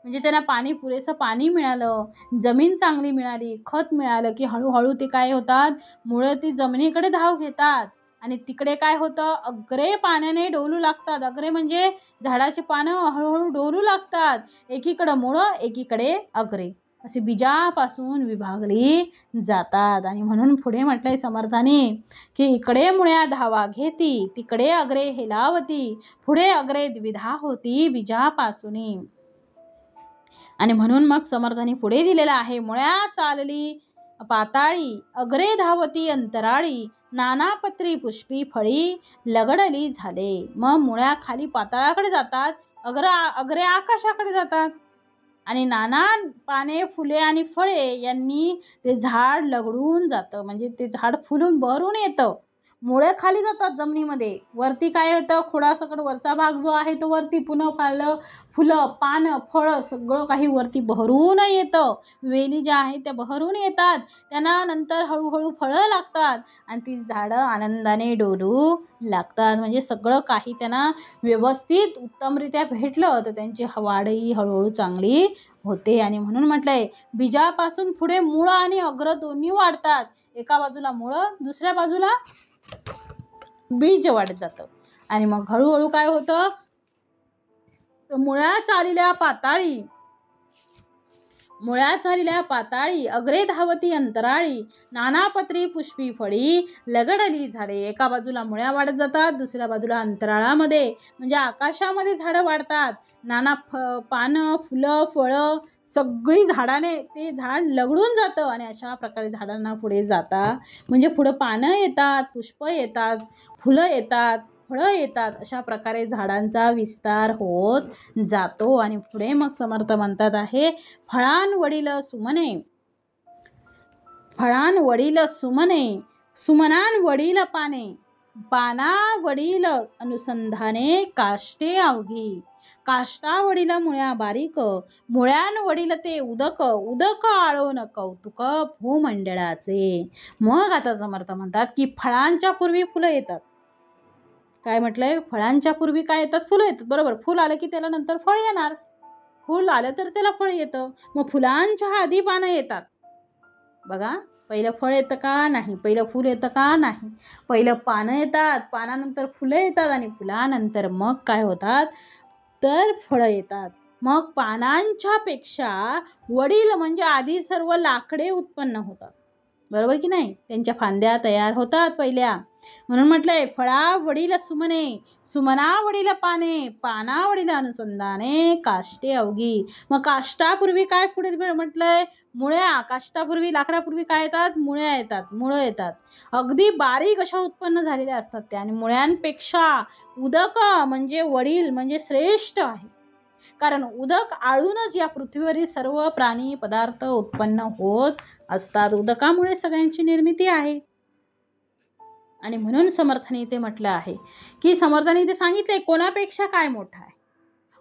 म्हणजे त्यांना पाणी, पुरेसं पाणी मिळालं, जमीन चांगली मिळाली, खत मिळालं की हळूहळू ते काय होतात? मुळं ती जमिनीकडे धाव घेतात. आणि तिकडे काय होतं? अग्रे पाण्याने डोलू लागतात. अग्रे म्हणजे झाडाची पानं हळूहळू डोलू लागतात. एकीकडे मुळं, एकीकडे अग्रे, असे बीजापासून विभागली जातात. आणि म्हणून पुढे म्हटलंय समर्थाने की इकडे मुळ्या धावा घेती, तिकडे अग्रे हेलावती, पुढे अग्रे द्विधा होती बीजापासून. आणि म्हणून मग समर्थांनी पुढे दिलेला आहे, मुळ्या चालली पाताळी, अग्रे धावती अंतराळी, नानापत्री पुष्पी फळी लगडली झाले. मग मुळ्या खाली पाताळाकडे जातात, अग्रे आकाशाकडे जातात. आणि नाना पाने, फुले आणि फळे यांनी ते झाड लगडून जातं. म्हणजे ते झाड फुलून बहरून येतं. मुळे खाली जातात जमिनीमध्ये, वरती काय होतं, खोडासकट वरचा भाग जो आहे तो वरती, पुन्हा फुलं पानं फळं सगळं काही वरती बहरून येतं, वेली ज्या आहेत त्या बहरून येतात, त्यांना नंतर हळूहळू फळं लागतात आणि ती झाडं आनंदाने डोलू लागतात. म्हणजे सगळं काही त्यांना व्यवस्थित उत्तमरित्या भेटलं तर त्यांची वाढही हळूहळू चांगली होते. आणि म्हणून म्हटलंय बीजापासून पुढे मूळ आणि अग्र दोन्ही वाढतात. एका बाजूला मुळं, दुसऱ्या बाजूला बीज वाढत जातं आणि मग हळूहळू काय होतं, मुळ्यात चालिल्या पाताळी अग्रे धावती अंतराळी, नानापत्री पुष्पी फळी लगडली झाडे. एका बाजूला मुळ्या वाढत जातात, दुसऱ्या बाजूला अंतराळामध्ये म्हणजे आकाशामध्ये झाडं वाढतात. नाना पानं फुलं फळं सगळी झाडाने ते झाड लगडून जातं आणि अशा प्रकारे झाडांना पुढे जातात. म्हणजे पुढं पानं येतात, पुष्प येतात, फुलं येतात, फळं येतात. अशा प्रकारे झाडांचा विस्तार होत जातो. आणि पुढे मग समर्थ म्हणतात आहे, फळांवडील सुमने सुमनांवडील पाने, पानावडील अनुसंधाने काष्टे अवघी, काष्टावडील मुळ्या बारीक, मुळ्यांवडील ते उदक, उदक आळोन कौतुक भूमंडळाचे. मग आता समर्थ म्हणतात की फळांच्या पूर्वी फुलं येतात. काय म्हटलंय, फळांच्या पूर्वी काय येतात, फुलं येतात. बरोबर, फुल आलं की त्याला नंतर फळ येणार, फुल आलं तर त्याला फळ येतं. मग फुलांच्या आधी पानं येतात. बघा, पहिलं फळ येतं का नाही, पहिलं फुल येतं का नाही, पहिलं पानं येतात, पानानंतर फुलं येतात आणि फुलानंतर मग काय होतात तर फळं येतात. मग पानांच्या पेक्षा वडील म्हणजे आधी सर्व लाकडे उत्पन्न होतात. बरोबर की नाही, त्यांच्या फांद्या तयार होतात पहिल्या. म्हणून म्हटलंय फळावडील सुमने सुमनावडील पाने, पानावडील अनुसंधाने काष्टे अवघी. मग काष्टापूर्वी काय पुढे म्हटलंय, मुळ्या. काष्टापूर्वी लाकडापूर्वी काय येतात, मुळ्या येतात, मुळं येतात. अगदी बारीक अशा उत्पन्न झालेल्या असतात त्या. आणि मुळ्यांपेक्षा उदक म्हणजे वडील म्हणजे श्रेष्ठ आहे, कारण उदक आळूनच या पृथ्वीवरील सर्व प्राणी पदार्थ उत्पन्न होत असतात. उदकामुळे सगळ्यांची निर्मिती आहे. आणि म्हणून समर्थाने इथे म्हटलं आहे की समर्थाने इथे सांगितले कोणापेक्षा काय मोठा आहे,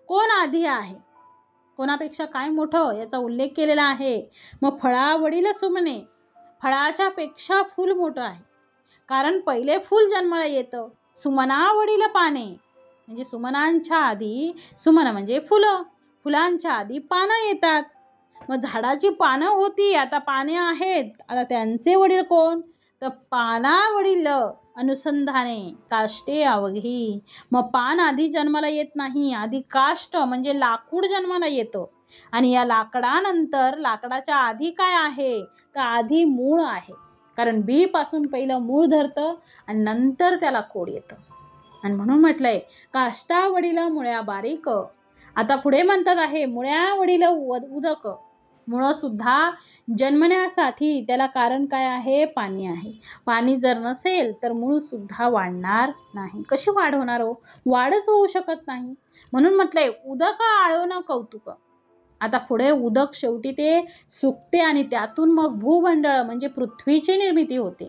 कोण आधी आहे, कोणापेक्षा काय मोठं याचा उल्लेख केलेला आहे. मग फळावडील सुमने, फळाच्या पेक्षा फूल मोठं आहे, कारण पहिले फूल जन्माला येतं. सुमनावडील पाने म्हणजे सुमनांच्या आधी, सुमन म्हणजे फुलं, फुलांच्या आधी पानं येतात. मग झाडाची पानं होती, आता पाने आहेत, आता त्यांचे वडील कोण, तर पानावडील अनुसंधाने काष्टे अवघी. मग पान आधी जन्माला येत नाही, आधी काष्ट म्हणजे लाकूड जन्माला येतं. आणि या लाकडानंतर लाकडाच्या आधी काय आहे, तर आधी मूळ आहे, कारण बी पासून पहिलं मूळ धरतं आणि नंतर त्याला खोड येतं. आणि म्हणून म्हटलंय काष्टावडील मुळ्या बारीक. आता पुढे म्हणतात आहे मुळ्यावडील उदक. मुळं सुद्धा जन्मण्यासाठी त्याला कारण काय आहे, पाणी आहे. पाणी जर नसेल तर मूळ सुद्धा वाढणार नाही. कशी वाढ होणार हो, वाढच होऊ शकत नाही. म्हणून म्हटलंय उदक आळोन कौतुक. आता पुढे उदक शेवटी ते सुकते आणि त्यातून मग भूमंडळ म्हणजे पृथ्वीची निर्मिती होते.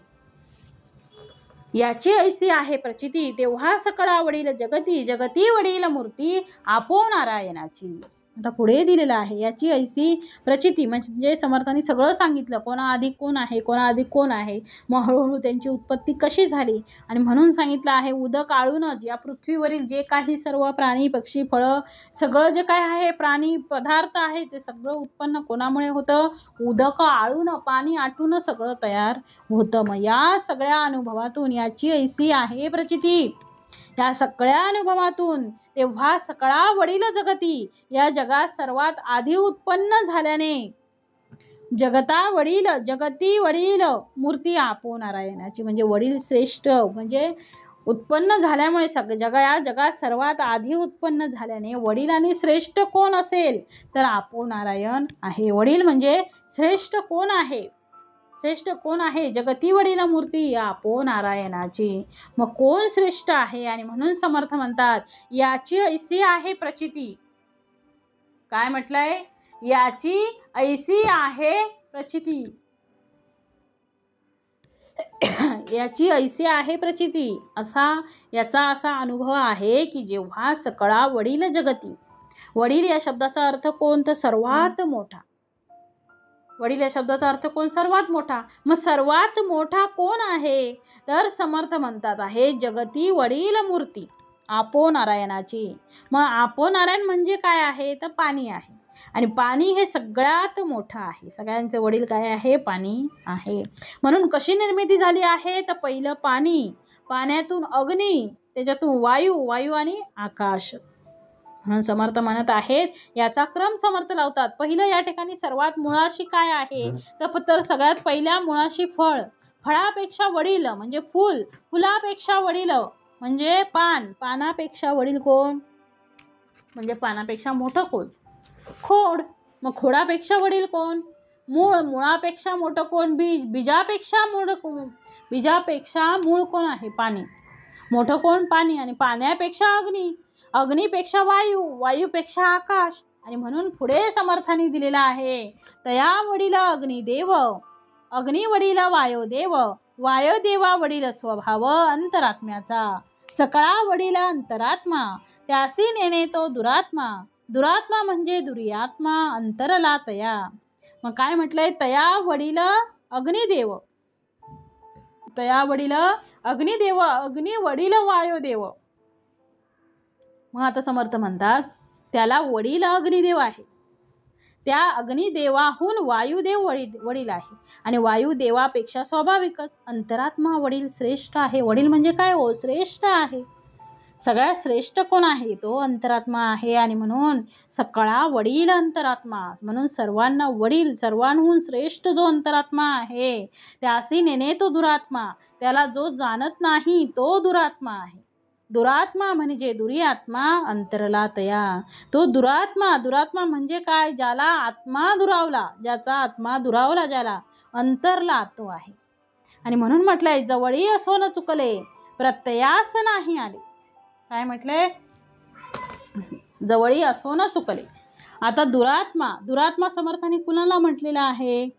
याची ऐसी आहे प्रचिती, तेव्हा सकळा वडील जगती, जगती वडील मूर्ती आपो नारायणाची. आता पुढे दिलेलं आहे याची ऐसी प्रचिती, म्हणजे समर्थांनी सगळं सांगितलं, कोणाआधी कोण आहे, कोणाआधी कोण आहे, मग हळूहळू त्यांची उत्पत्ती कशी झाली. आणि म्हणून सांगितलं आहे उदक आळूनच या पृथ्वीवरील जे काही सर्व प्राणी पक्षी फळं सगळं जे काय आहे प्राणी पदार्थ आहे ते सगळं उत्पन्न कोणामुळे होतं, उदक आळून पाणी आटून सगळं तयार होतं. मग या सगळ्या अनुभवातून याची ऐसी आहे प्रचिती, या सगळ्या अनुभवातून तेव्हा सकळा वडील जगती, या जगात सर्वात आधी उत्पन्न झाल्याने जगता वडील जगती वडील मूर्ती आपो नारायणाची, म्हणजे वडील श्रेष्ठ म्हणजे उत्पन्न झाल्यामुळे या जगात सर्वात आधी उत्पन्न झाल्याने वडील आणि श्रेष्ठ कोण असेल तर आपो नारायण आहे. वडील म्हणजे श्रेष्ठ कोण आहे, श्रेष्ठ कोण आहे, जगती वडील मूर्ती आपो नारायणाची. मग कोण श्रेष्ठ आहे, आणि म्हणून समर्थ म्हणतात याची ऐसी आहे प्रचिती. काय म्हटलंय, याची ऐसी आहे प्रचिती. याची ऐसी आहे प्रचिती, याचा असा अनुभव आहे की जेव्हा सकळा वडील जगती, वडील या शब्दाचा अर्थ कोण, तर सर्वात मोठा. वडील या शब्दाचा अर्थ कोण, सर्वात मोठा. मग सर्वात मोठा कोण आहे, तर समर्थ म्हणतात आहे जगती वडील मूर्ती आपो नारायणाची. मग आपो नारायण म्हणजे काय आहे, तर पाणी आहे. आणि पाणी हे सगळ्यात मोठं आहे. सगळ्यांचे वडील काय आहे, पाणी आहे. म्हणून कशी निर्मिती झाली आहे, तर पहिलं पाणी, पाण्यातून अग्नी, त्याच्यातून वायू, वायू आणि आकाश. म्हणून समर्थ म्हणत आहेत, याचा क्रम समर्थ लावतात. पहिलं या ठिकाणी सर्वात मुळाशी काय आहे, तर सगळ्यात पहिल्या मुळाशी फळ, फळापेक्षा वडील म्हणजे फूल, फुलापेक्षा वडील म्हणजे पान, पानापेक्षा वडील कोण, म्हणजे पानापेक्षा मोठं कोण, खोड. मग खोडापेक्षा वडील कोण, मूळ, मुळापेक्षा मोठं कोण, बीज, बीजापेक्षा मूळ कोण, बीजापेक्षा मूळ कोण आहे, पाणी. मोठं कोण, पाणी. आणि पाण्यापेक्षा अग्नी, अग्नीपेक्षा वायू, वायूपेक्षा आकाश. आणि म्हणून पुढे समर्थांनी दिलेला आहे, तया वडील अग्निदेव, अग्नी वडील वायुदेव, वायुदेवा वडील स्वभाव अंतरात्म्याचा, सकळा वडील अंतरात्मा, त्यासी नेणे तो दुरात्मा, दुरात्मा म्हणजे दुर्यात्मा अंतरला तया. मग काय म्हटलंय, तया वडील अग्निदेव, तया वडील अग्निदेव, अग्नी वडील वायुदेव. मग आता समर्थ म्हणतात, त्याला वडील अग्निदेव आहे, त्या अग्निदेवाहून वायुदेव वडील आहे. आणि वायुदेवापेक्षा स्वाभाविकच अंतरात्मा वडील श्रेष्ठ आहे. वडील म्हणजे काय हो, श्रेष्ठ आहे. सगळ्यात श्रेष्ठ कोण आहे, तो अंतरात्मा आहे. आणि म्हणून सकळा वडील अंतरात्मा, म्हणून सर्वांना वडील, सर्वांहून श्रेष्ठ जो अंतरात्मा आहे, त्यासी नेणे तो दुरात्मा, त्याला जो जाणत नाही तो दुरात्मा आहे. दुरात्मा म्हणजे दुर्यात्मा अंतरला तया. तो दुरात्मा, दुरात्मा म्हणजे काय, ज्याला आत्मा दुरावला, ज्याचा आत्मा दुरावला, ज्याला अंतरला तो आहे. आणि म्हणून म्हटलंय, जवळी असो न चुकले, प्रत्ययास नाही आले. काय म्हटले, जवळी असो न चुकले. आता दुरात्मा, दुरात्मा समर्थाने कुणाला म्हटलेला आहे,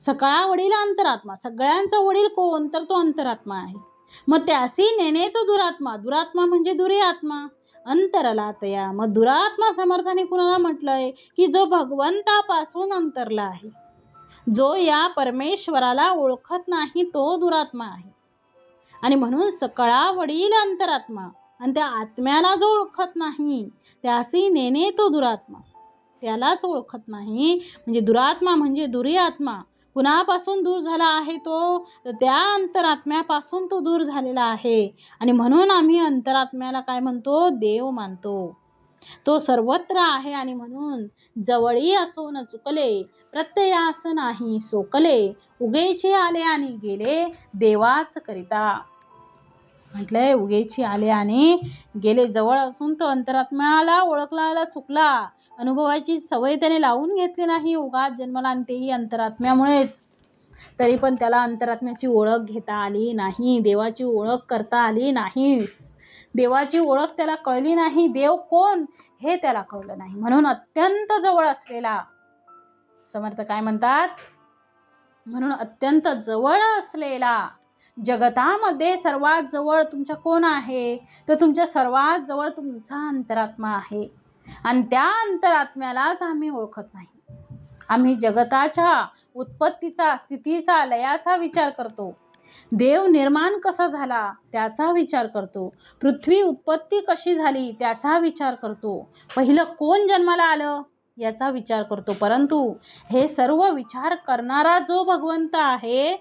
सकळा वडील अंतरात्मा, सगळ्यांचा वडील कोण, तर तो अंतरात्मा आहे. मग त्यासी नेणे तो दुरात्मा, दुरात्मा म्हणजे दुर्यात्मा अंतरला तया. मग दुरात्मा समर्थाने कुणाला म्हटलंय, की जो भगवंतापासून अंतरला आहे, जो या परमेश्वराला ओळखत नाही तो दुरात्मा आहे. आणि म्हणून सकळा वडील अंतरात्मा, आणि त्या आत्म्याला जो ओळखत नाही त्यासी नेणे तो दुरात्मा, त्यालाच ओळखत नाही म्हणजे दुरात्मा म्हणजे दुर्यात्मा. कुणापासून दूर झाला आहे तो, तर त्या अंतरात्म्यापासून तो दूर झालेला आहे. आणि म्हणून आम्ही अंतरात्म्याला काय म्हणतो, देव मानतो. तो सर्वत्र आहे. आणि म्हणून जवळी असो न चुकले, प्रत्ययास नाही सोकले, उगेचे आले आणि गेले देवाच करिता. म्हटलंय उगेची आले आणि गेले. जवळ असून तो अंतरात्म्याला ओळखला चुकला, अनुभवाची सवय त्याने लावून घेतली नाही, उगाच जन्माला, आणि तेही अंतरात्म्यामुळेच. तरी पण त्याला अंतरात्म्याची ओळख घेता आली नाही, देवाची ओळख करता आली नाही, देवाची ओळख त्याला कळली नाही, देव कोण हे त्याला कळलं नाही. म्हणून अत्यंत जवळ असलेला, समर्थ काय म्हणतात, म्हणून अत्यंत जवळ असलेला, जगतामध्ये सर्वात जवळ तुमच्या कोण आहे, तर तुमच्या सर्वात जवळ तुमचा अंतरात्मा आहे. आणि त्या अंतरात्म्यालाच आम्ही ओळखत नाही. आम्ही जगताच्या उत्पत्तीचा, स्थितीचा, लयाचा विचार करतो, देव निर्माण कसा झाला त्याचा विचार करतो, पृथ्वी उत्पत्ती कशी झाली त्याचा विचार करतो, पहिलं कोण जन्माला आलं याचा विचार करतो. परंतु हे सर्व विचार करणारा जो भगवंत आहे,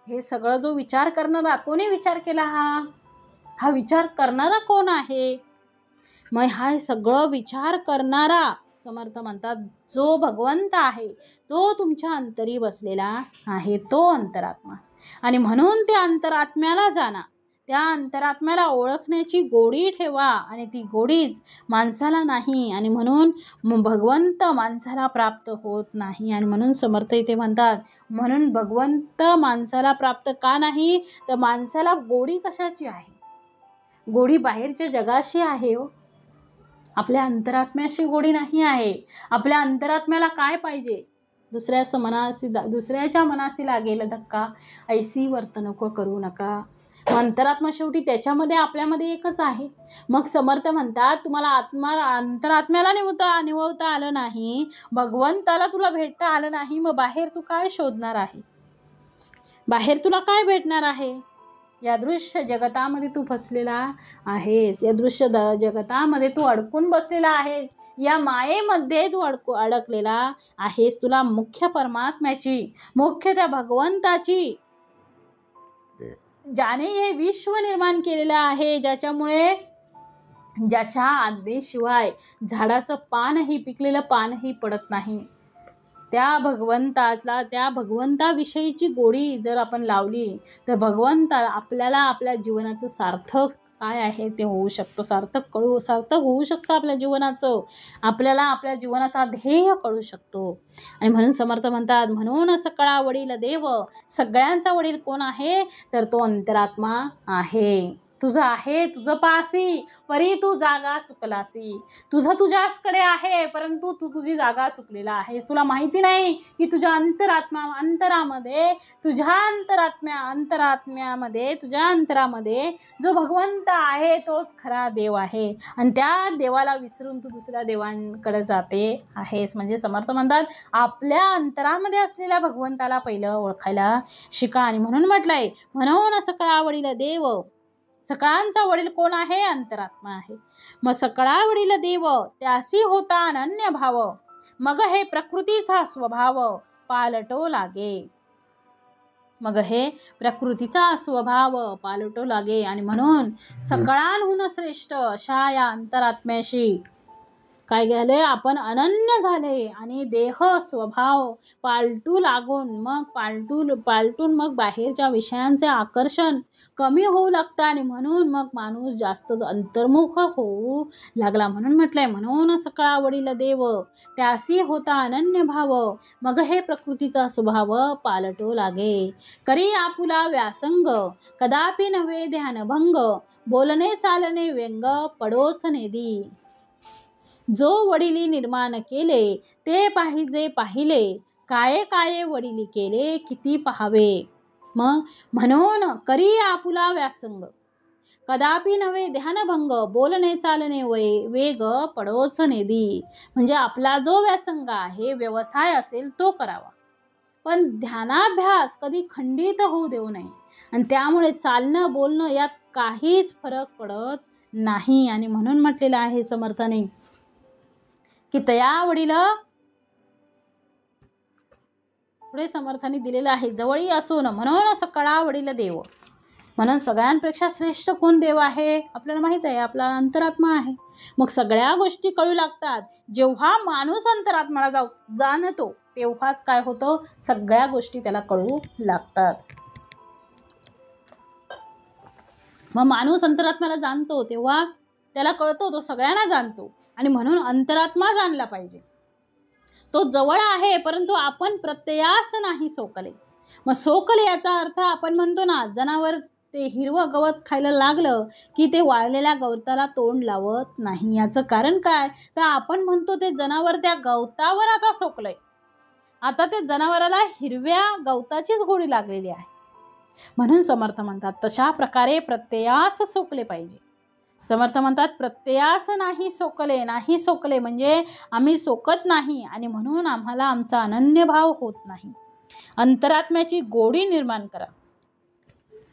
हे सगळं जो विचार करणारा, कोणी विचार केला, हा विचार करणारा कोण आहे, मग हा सगळं विचार करणारा समर्थ म्हणतात जो भगवंत आहे, तो तुमच्या अंतरी बसलेला आहे, तो अंतरात्मा. आणि म्हणून त्या अंतरात्म्याला जाणा, त्या अंतरात्म्याला ओळखण्याची गोडी ठेवा, आणि ती गोडीच माणसाला नाही. आणि म्हणून भगवंत माणसाला प्राप्त होत नाही. आणि म्हणून समर्थ इथे म्हणतात, म्हणून भगवंत माणसाला प्राप्त का नाही, तर माणसाला गोडी कशाची आहे, गोडी बाहेरच्या जगाशी आहे हो, आपल्या अंतरात्म्याशी गोडी नाही आहे. आपल्या अंतरात्म्याला काय पाहिजे, दुसऱ्याच्या मनासी लागेल धक्का, ऐसी वर्तणूक करू नका. मग अंतरात्मा शेवटी त्याच्यामध्ये आपल्यामध्ये एकच आहे. मग समर्थ म्हणतात, तुम्हाला अंतरात्म्याला निववता आलं नाही, भगवंताला तुला भेटता आलं नाही, मग बाहेर तू काय शोधणार आहे? बाहेर तुला काय भेटणार आहे? या दृश्य जगतामध्ये तू फसलेला आहेस. या दृश्य जगतामध्ये तू अडकून बसलेला आहे. या मायेमध्ये तू अडकलेला आहेस. तुला मुख्य परमात्म्याची, मुख्य त्या भगवंताची, ज्याने हे विश्व निर्माण केलेलं आहे, ज्याच्या आज्ञेशिवाय झाडाचं पानही, पिकलेलं पानही पडत नाही, त्या भगवंताविषयीची गोडी जर आपण लावली तर भगवंता आपल्याला आपल्या जीवनाचं सार्थक काय आहे ते होऊ शकतं, सार्थक होऊ शकतं आपल्या जीवनाचं. आपल्याला आपल्या जीवनाचा ध्येय कळू शकतो. आणि म्हणून समर्थ म्हणतात, म्हणून सकळा वडील देव, सगळ्यांचा वडील कोण आहे? तर तो अंतरात्मा आहे. तुझं आहे तुझं पासी, परी तू जागा चुकलासी. तुझं तुझ्याचकडे आहे, परंतु तू तुझी जागा चुकलेला आहेस. तुला माहिती नाही की तुझ्या अंतरात्म्यामध्ये जो भगवंत आहे तोच खरा देव आहे. आणि त्या देवाला विसरून तू दुसऱ्या देवांकडे जाते आहेस. म्हणजे समर्थ म्हणतात, आपल्या अंतरामध्ये असलेल्या भगवंताला पहिलं ओळखायला शिका. आणि म्हणून म्हटलंय, म्हणून सकळा वडील देव, सकळांचा वडील कोण आहे? अंतरात्मा आहे. मग सकळा वडील देव, त्यासी होता अनन्य भाव, मग हे प्रकृतीचा स्वभाव पालटो लागे. आणि म्हणून सकळांहून श्रेष्ठ अशा या अंतरात्म्याशी काय झाले? आपण अनन्य झाले आणि देह स्वभाव पालटू पालटून मग बाहेरच्या विषयांचे आकर्षण कमी होऊ लागतं. आणि म्हणून मग माणूस जास्त अंतर्मुख होऊ लागला. म्हणून म्हटलंय, म्हणून सकळा वडील देव, त्यासी होता अनन्य भाव, मग हे प्रकृतीचा स्वभाव पालटो लागे. करी आपुला व्यासंग, कदापि नव्हे ध्यानभंग, बोलणे चालणे व्यंग, पडोच नेदी. जो वडिली निर्माण केले, ते पाहिले, काय वडिली केले, किती पाहावे. मग म्हणून करी आपुला व्यासंग, कदापि नव्हे ध्यानभंग, बोलणे चालणे वेग, पडोच नेदी. म्हणजे आपला जो व्यासंग आहे, व्यवसाय असेल तो करावा, पण ध्यानाभ्यास कधी खंडित होऊ देऊ नये. आणि त्यामुळे चालणं बोलणं यात काहीच फरक पडत नाही. आणि म्हणून म्हटलेलं आहे समर्थाने की तया वडील, पुढे समर्थाने दिलेलं आहे, जवळी असून म्हणून सकळा वडील देव. म्हणून सगळ्यांपेक्षा श्रेष्ठ कोण देव आहे? आपल्याला माहित आहे, आपला अंतरात्मा आहे. मग सगळ्या गोष्टी कळू लागतात जेव्हा माणूस अंतरात्म्याला जाणतो, तेव्हाच काय होतं? सगळ्या गोष्टी त्याला कळू लागतात. मग माणूस अंतरात्म्याला जाणतो तेव्हा त्याला कळतो, तो सगळ्यांना जाणतो. आणि म्हणून अंतरात्मा जाणला पाहिजे. तो जवळ आहे, परंतु आपण प्रत्ययास नाही सोकले. मग सोकले याचा अर्थ आपण म्हणतो ना, जनावर ते हिरवं गवत खायला लागलं की ते वाळलेल्या गवताला तोंड लावत नाही. याचं कारण काय? तर आपण म्हणतो ते जनावर त्या गवतावर आता सोकलंय, आता ते जनावराला हिरव्या गवताचीच गोडी लागलेली आहे. म्हणून समर्थ म्हणतात, तशा प्रकारे प्रत्ययास सोकले पाहिजे. समर्थ म्हणतात, प्रत्ययास नाही सोकले म्हणजे आम्ही सोकत नाही, आणि म्हणून आम्हाला आमचा अनन्य भाव होत नाही. अंतरात्म्याची गोडी निर्माण करा.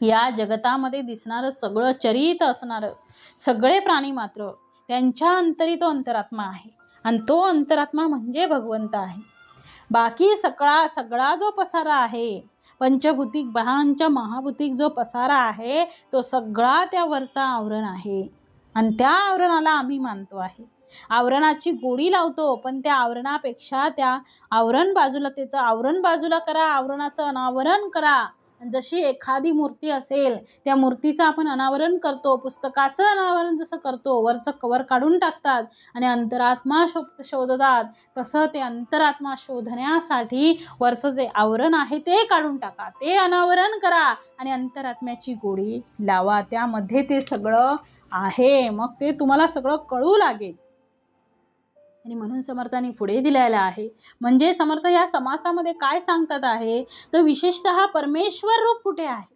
या जगतामध्ये दिसणारं सगळं, चरित असणारं सगळे प्राणी मात्र त्यांच्या अंतरी तो अंतरात्मा आहे. आणि तो अंतरात्मा म्हणजे भगवंत आहे. बाकी सगळा जो पसारा आहे, पंचभूतिक महाभूतिक जो पसारा आहे, तो सगळा त्या वरचा आवरण आहे. आणि त्या आवरणाला आम्ही मानतो आहे. आवरणाची गोडी लावतो, पण त्या आवरणापेक्षा त्या त्याचं आवरण बाजूला करा, आवरणाचं अनावरण करा. जशी एखादी मूर्ती असेल, त्या मूर्तीचं आपण अनावरण करतो, पुस्तकाचं अनावरण जसं करतो, वरचं कवर काढून टाकतात आणि अंतरात्मा शोधतात, तसं ते अंतरात्मा शोधण्यासाठी वरचं जे आवरण आहे ते काढून टाका, ते अनावरण करा आणि अंतरात्म्याची गोडी लावा. त्यामध्ये ते सगळं आहे. मग ते तुम्हाला सगळं कळू लागेल. आणि म्हणून समर्थांनी पुढे दिलेला आहे. म्हणजे समर्थ या समासामध्ये काय सांगतात आहे, तर विशेषतः परमेश्वर रूप कुठे आहे,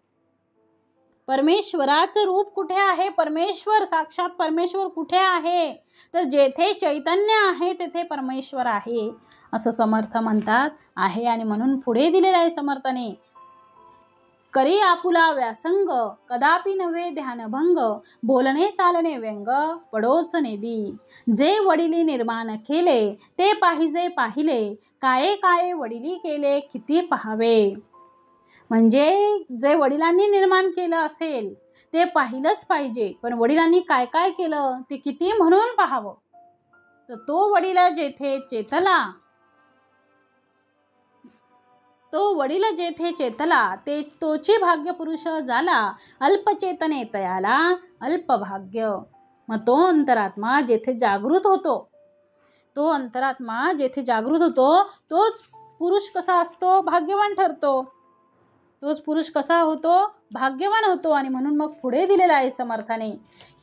परमेश्वराचं रूप कुठे आहे, परमेश्वर साक्षात परमेश्वर कुठे आहे, तर जेथे चैतन्य आहे तेथे परमेश्वर आहे असं समर्थ म्हणतात आहे. आणि म्हणून पुढे दिलेलं आहे समर्थाने, करी आपुला व्यासंग कदापि नव्हे ध्यानभंग, बोलणे चालणे व्यंग पडोच नेदी, जे वडिली निर्माण केले ते पाहिजे पाहिले, काये काये वडिली केले किती पहावे. म्हणजे जे वडिलांनी निर्माण केलं असेल ते पाहिलंच पाहिजे, पण वडिलांनी काय काय केलं ते किती म्हणून पाहावं. तर तो वडील जेथे चेतला, तो वडील जेथे चेतला ते तोची भाग्य पुरुष झाला, अल्पचेतने तयाला अल्पभाग्य. मग तो अंतरात्मा जेथे जागृत होतो, तो अंतरात्मा जेथे जागृत होतो तोच पुरुष कसा असतो, भाग्यवान ठरतो. तोच पुरुष कसा होतो, भाग्यवान होतो. आणि म्हणून मग पुढे दिलेला आहे समर्थाने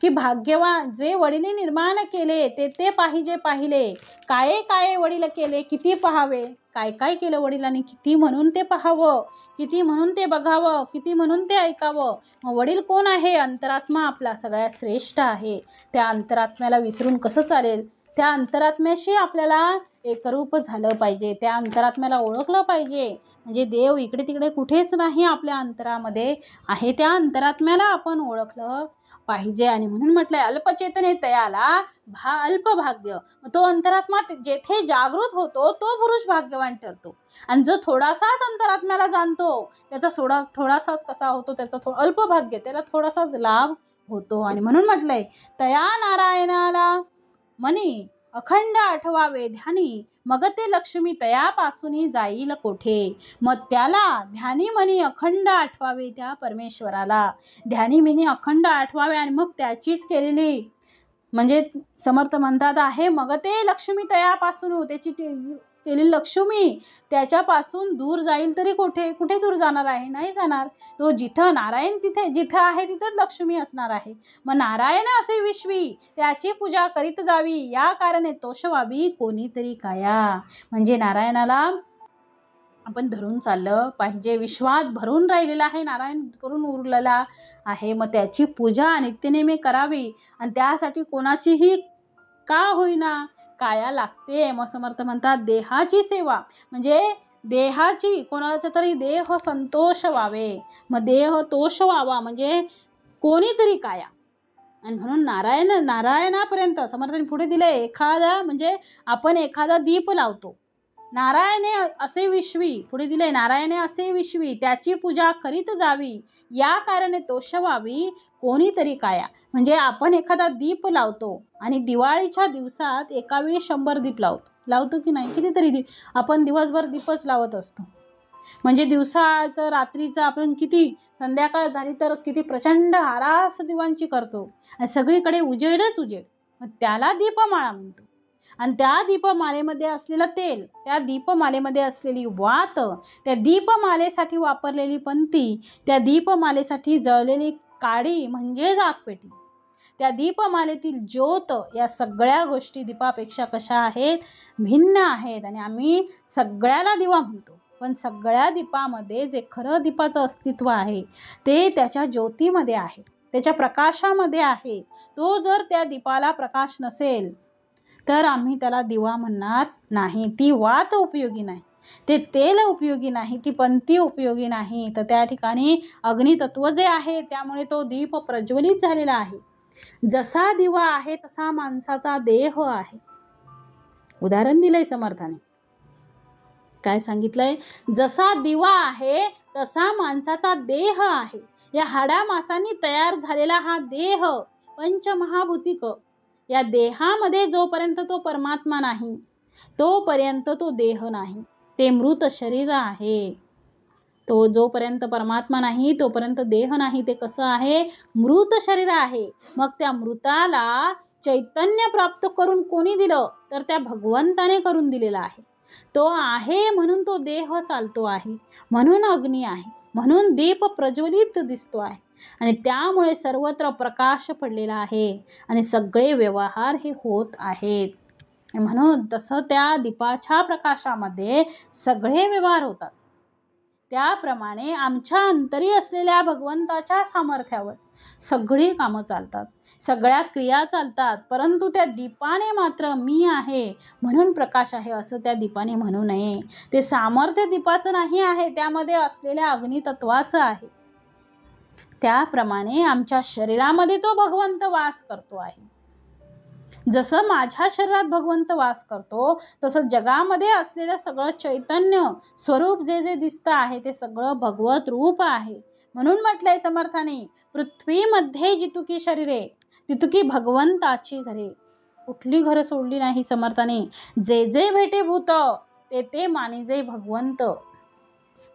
की भाग्यवान जे वडिली निर्माण केले ते पाहिजे पाहिले, काये काये वडील केले किती पहावे. काय काय केलं वडिलांनी किती म्हणून ते पाहावं, किती म्हणून ते बघावं, किती म्हणून ते ऐकावं. मग वडील कोण आहे, अंतरात्मा आपला सगळ्यात श्रेष्ठ आहे. त्या अंतरात्म्याला विसरून कसं चालेल, त्या अंतरात्म्याशी आपल्याला एकरूप झालं पाहिजे, त्या अंतरात्म्याला ओळखलं पाहिजे. म्हणजे देव इकडे तिकडे कुठेच नाही, आपल्या अंतरामध्ये आहे, त्या अंतरात्म्याला आपण ओळखलं पाहिजे. आणि म्हणून म्हटलंय अल्पचेतने तयाला अल्पभाग्य. तो अंतरात्मा जेथे जागृत होतो तो पुरुष भाग्यवान ठरतो. आणि जो थोडासाच अंतरात्म्याला जाणतो त्याचा थोडासाच कसा होतो, त्याचा अल्पभाग्य, त्याला थोडासाच लाभ होतो. आणि म्हणून म्हटलंय तया नारायणाला मनी अखंड आठवावे ध्यानी, मग ते लक्ष्मी तयापासून जाईल कोठे. मग त्याला ध्यानी मनी अखंड आठवावे, त्या परमेश्वराला ध्यानी मनी अखंड आठवावे. आणि मग त्याचीच केलेली म्हणजे समर्थ म्हणतात आहे, मग ते लक्ष्मी तयापासून, त्याची केलेली लक्ष्मी त्याच्यापासून दूर जाईल तरी कुठे कुठे दूर जाणार आहे, नाही जाणार. तो जिथं नारायण जिथं आहे तिथंच लक्ष्मी असणार आहे. मग नारायण असे विश्वी त्याची पूजा करीत जावी, या कारणे तोषवावी कोणीतरी काया. म्हणजे नारायणाला आपण धरून चाललं पाहिजे, विश्वात भरून राहिलेला आहे, नारायण करून उरलेला आहे. मग त्याची पूजा नित्यनेमी करावी. आणि त्यासाठी कोणाचीही का होईना काया लागते. मग समर्थ म्हणतात देहाची सेवा, म्हणजे देहाची कोणाच्या तरी देह संतोष व्हावे, मग देह तोष व्हावा म्हणजे कोणीतरी काया. आणि म्हणून नारायणापर्यंत समर्थाने पुढे दिले, एखादा म्हणजे आपण एखादा दीप लावतो, नारायणे असे विश्वी, पुढे दिले नारायणे असे विश्वी त्याची पूजा करीत जावी, या कारणे तोषवावी कोणीतरी काया. म्हणजे आपण एखादा दीप लावतो आणि दिवाळीच्या दिवसात एका वेळी 100 दीप लावतो की नाही, कितीतरी दीप आपण दिवसभर दीपच लावत असतो. म्हणजे दिवसाचं रात्रीचं आपण किती, संध्याकाळ झाली तर किती प्रचंड आरास दिवांची करतो आणि सगळीकडे उजेडच उजेड, मग त्याला दीपमाळा म्हणतो. आणि त्या दीपमालेमध्ये असलेलं तेल, त्या दीपमालेमध्ये असलेली वात, त्या दीपमालेसाठी वापरलेली पंती, त्या दीपमालेसाठी जळलेली काडी म्हणजे जागपेटी, त्या दीपमालेतील ज्योत, या सगळ्या गोष्टी दीपापेक्षा कशा आहेत, भिन्न आहेत. आणि आम्ही सगळ्याला दिवा म्हणतो, पण सगळ्या दीपामध्ये जे खरं दीपाचं अस्तित्व आहे ते त्याच्या ज्योतीमध्ये आहे, त्याच्या प्रकाशामध्ये आहे. तो जर त्या दीपाला प्रकाश नसेल तर आम्ही त्याला दिवा म्हणणार नाही, ती वात उपयोगी नाही, ते तेल उपयोगी नाही, ती पंती उपयोगी नाही. तर त्या ठिकाणी अग्नितत्व जे आहे त्यामुळे तो दीप प्रज्वलित झालेला आहे. जसा दिवा आहे तसा माणसाचा देह आहे. उदाहरण दिलंय समर्थाने, काय सांगितलंय, जसा दिवा आहे तसा माणसाचा देह आहे. या हाडा मासांनी तयार झालेला हा देह पंचमहाभूतिक, या देहामध्ये जोपर्यंत तो परमात्मा नाही तोपर्यंत तो देह नाही, ते मृत शरीर आहे. तो जोपर्यंत परमात्मा नाही तोपर्यंत देह नाही, ते कसं आहे, मृत शरीर आहे. मग त्या मृताला चैतन्य प्राप्त करून कोणी दिलं, तर त्या भगवंताने करून दिलेला आहे. तो आहे म्हणून तो देह चालतो आहे, म्हणून अग्नी आहे, म्हणून दीप प्रज्वलित दिसतो आहे. आणि त्यामुळे सर्वत्र प्रकाश पडलेला आहे आणि सगळे व्यवहार हे होत आहेत. म्हणून तसं त्या दीपाच्या प्रकाशामध्ये सगळे व्यवहार होतात. त्याप्रमाणे आमच्या अंतरी असलेल्या भगवंताच्या सामर्थ्यावर सगळी कामं चालतात, सगळ्या क्रिया चालतात. परंतु त्या दीपाने मात्र मी आहे म्हणून प्रकाश आहे असं त्या दीपाने म्हणू नये. ते सामर्थ्य दीपाचं नाही आहे, त्यामध्ये असलेल्या अग्नितत्वाचं आहे. त्याप्रमाणे आमच्या शरीरामध्ये तो भगवंत वास करतो आहे. जसं माझ्या शरीरात भगवंत वास करतो तसं जगामध्ये असलेलं सगळं चैतन्य स्वरूप जे जे दिसतं आहे ते सगळं भगवत रूप आहे. म्हणून म्हटलंय समर्थाने, पृथ्वीमध्ये जितुकी शरीरे तितुकी भगवंताची घरे. कुठली घरं सोडली नाही समर्थाने. जे जे भेटे भूत ते ते मानिजे भगवंत.